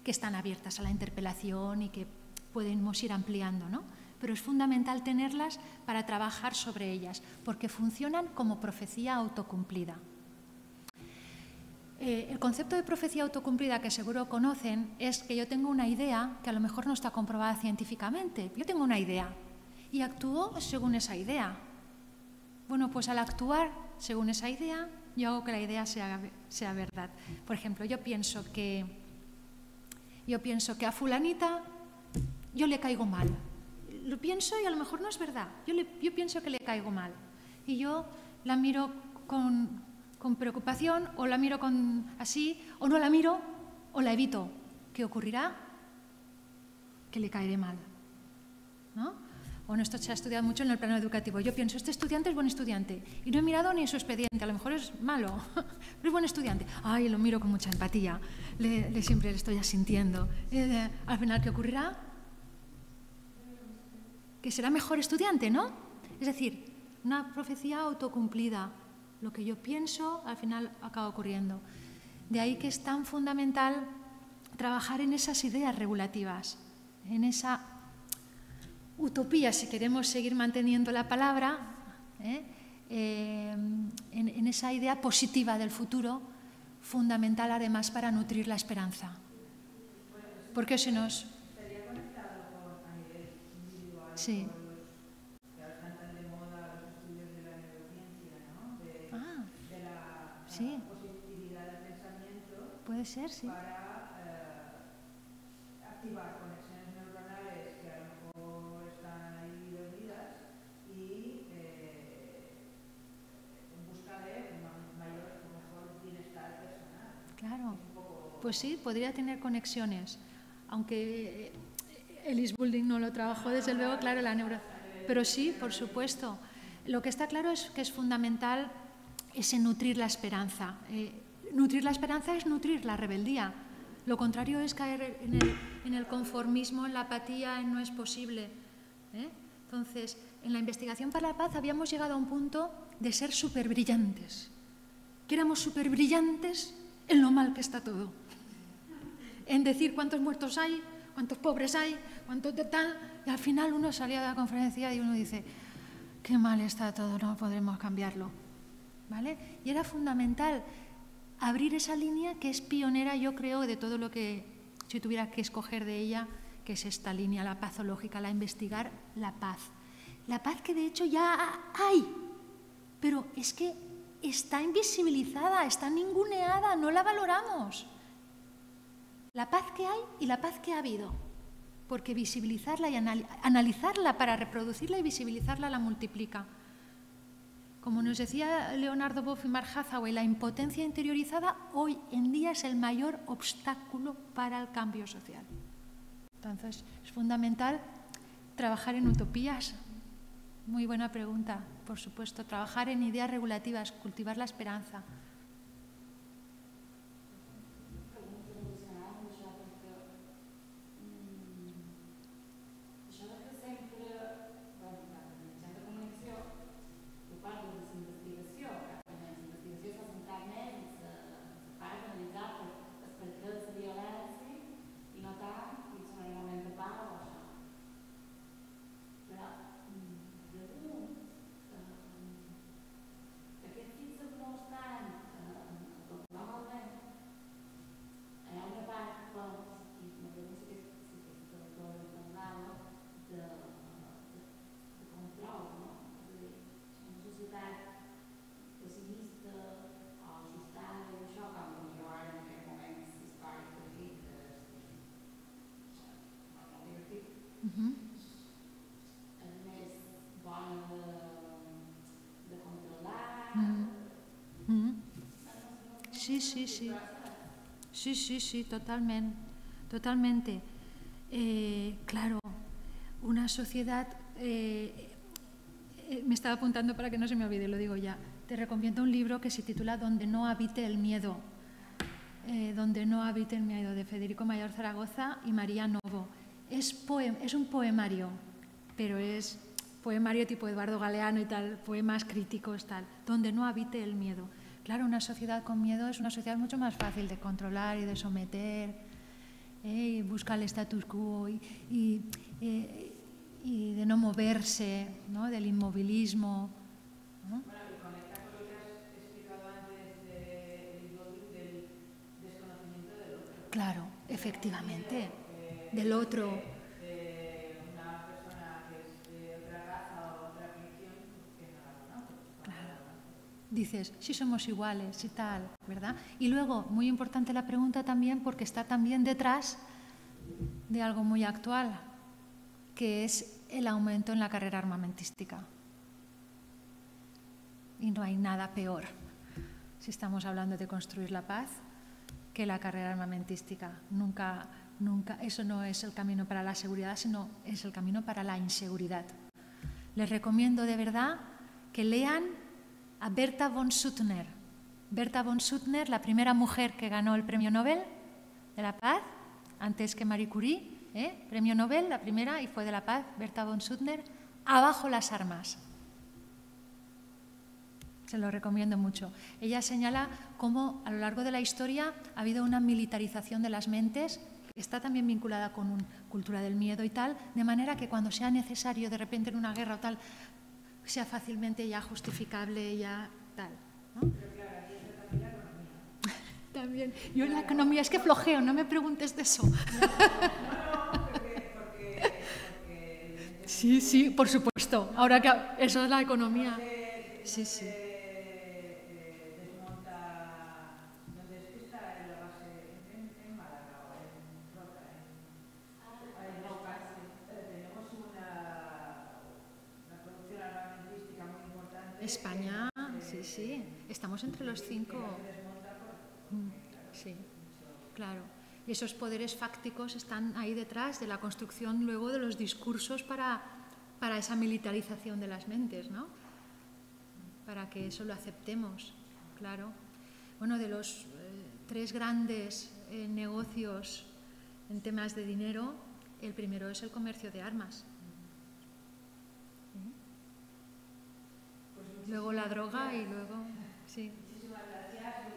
que están abiertas a la interpelación y que podemos ir ampliando, ¿no? Pero es fundamental tenerlas para trabajar sobre ellas, porque funcionan como profecía autocumplida. El concepto de profecía autocumplida, que seguro conocen, es que yo tengo una idea que a lo mejor no está comprobada científicamente. Yo tengo una idea y actúo según esa idea. Bueno, pues al actuar según esa idea, yo hago que la idea sea verdad. Por ejemplo, yo pienso que a fulanita yo le caigo mal. Lo pienso y a lo mejor no es verdad. Yo pienso que le caigo mal. Y yo la miro con preocupación, o la miro así, o no la miro, o la evito. ¿Qué ocurrirá? Que le caeré mal, ¿no? Bueno, esto se ha estudiado mucho en el plano educativo. Yo pienso, este estudiante es buen estudiante y no he mirado ni su expediente, a lo mejor es malo, pero es buen estudiante. Ay, lo miro con mucha empatía, siempre le estoy asintiendo. Al final, ¿qué ocurrirá? Que será mejor estudiante, ¿no? Es decir, una profecía autocumplida. Lo que yo pienso, al final acaba ocurriendo. De ahí que es tan fundamental trabajar en esas ideas regulativas, en esa utopía, si queremos seguir manteniendo la palabra, en esa idea positiva del futuro, fundamental además para nutrir la esperanza. Porque se nos... ¿Estaría conectado a nivel individual? Sí. Que ahora están tan de moda los estudios de la neurociencia, ¿no? De la sí. positividad del pensamiento. Puede ser, sí. Para activar conexiones neuronales que a lo mejor están ahí dormidas y en busca de un mejor bienestar personal. Claro. Pues sí, podría tener conexiones. Aunque Ellis Boulding no lo trabajó, desde luego, claro, la neuro... Pero sí, por supuesto. Lo que está claro es que es fundamental ese nutrir la esperanza. Nutrir la esperanza es nutrir la rebeldía. Lo contrario es caer en el conformismo, en la apatía, en no es posible. Entonces, en la investigación para la paz habíamos llegado a un punto de ser superbrillantes. Que éramos superbrillantes en lo mal que está todo. En decir cuántos muertos hay, cuántos pobres hay, cuántos de tal... Y al final uno salía de la conferencia y uno dice, qué mal está todo, no podremos cambiarlo. ¿Vale? Y era fundamental abrir esa línea que es pionera, yo creo, de todo lo que, si tuviera que escoger de ella, que es esta línea, la pazológica, la investigar la paz. La paz que de hecho ya hay, pero es que está invisibilizada, está ninguneada, no la valoramos. La paz que hay y la paz que ha habido, porque visibilizarla y analizarla para reproducirla y visibilizarla la multiplica. Como nos decía Leonardo Boff y Mark Hathaway, la impotencia interiorizada hoy en día es el mayor obstáculo para el cambio social. Entonces, es fundamental trabajar en utopías. Muy buena pregunta, por supuesto. Trabajar en ideas regulativas, cultivar la esperanza. Sí, totalmente. Claro, una sociedad... me estaba apuntando para que no se me olvide, lo digo ya. Te recomiendo un libro que se titula Donde no habite el miedo. Donde no habite el miedo, de Federico Mayor Zaragoza y María Novo. Es un poemario, pero es poemario tipo Eduardo Galeano y tal, poemas críticos, tal. Donde no habite el miedo. Claro, una sociedad con miedo es una sociedad mucho más fácil de controlar y de someter. busca el status quo y de no moverse, ¿no? Del inmovilismo, ¿no? Bueno, y conecta con lo que has explicado antes del desconocimiento del otro. Claro, efectivamente, del otro. Una persona que es de otra raza o otra religión, que no la conoce. Claro. Dices, sí somos iguales y tal, ¿verdad? Y luego, muy importante la pregunta también, porque está también detrás de algo muy actual, que es el aumento en la carrera armamentística. Y no hay nada peor, si estamos hablando de construir la paz, que la carrera armamentística. Nunca, eso no es el camino para la seguridad, sino es el camino para la inseguridad. Les recomiendo de verdad que lean a Berta von Suttner. Berta von Suttner, la primera mujer que ganó el Premio Nobel de la Paz, antes que Marie Curie, Premio Nobel, la primera, y fue de la Paz, Berta von Suttner, Abajo las armas. Se lo recomiendo mucho. Ella señala cómo a lo largo de la historia ha habido una militarización de las mentes, que está también vinculada con una cultura del miedo y tal, de manera que cuando sea necesario de repente en una guerra o tal, sea fácilmente ya justificable, ya tal, ¿no? Pero claro, aquí está también la economía. También. Yo en la economía es que flojeo, no me preguntes de eso. No, porque Sí, sí, por supuesto. Ahora que eso es la economía. Sí, sí. desmonta, ¿dónde es que está la base? En Málaga o en Roca, en Roca. Tenemos una producción armamentística muy importante. España, sí, sí. Estamos entre los 5. Sí, claro. Y esos poderes fácticos están ahí detrás de la construcción luego de los discursos para esa militarización de las mentes, ¿no? Para que eso lo aceptemos, claro. Bueno, de los 3 grandes negocios en temas de dinero, el primero es el comercio de armas. Luego la droga y luego... Sí. Muchísimas gracias.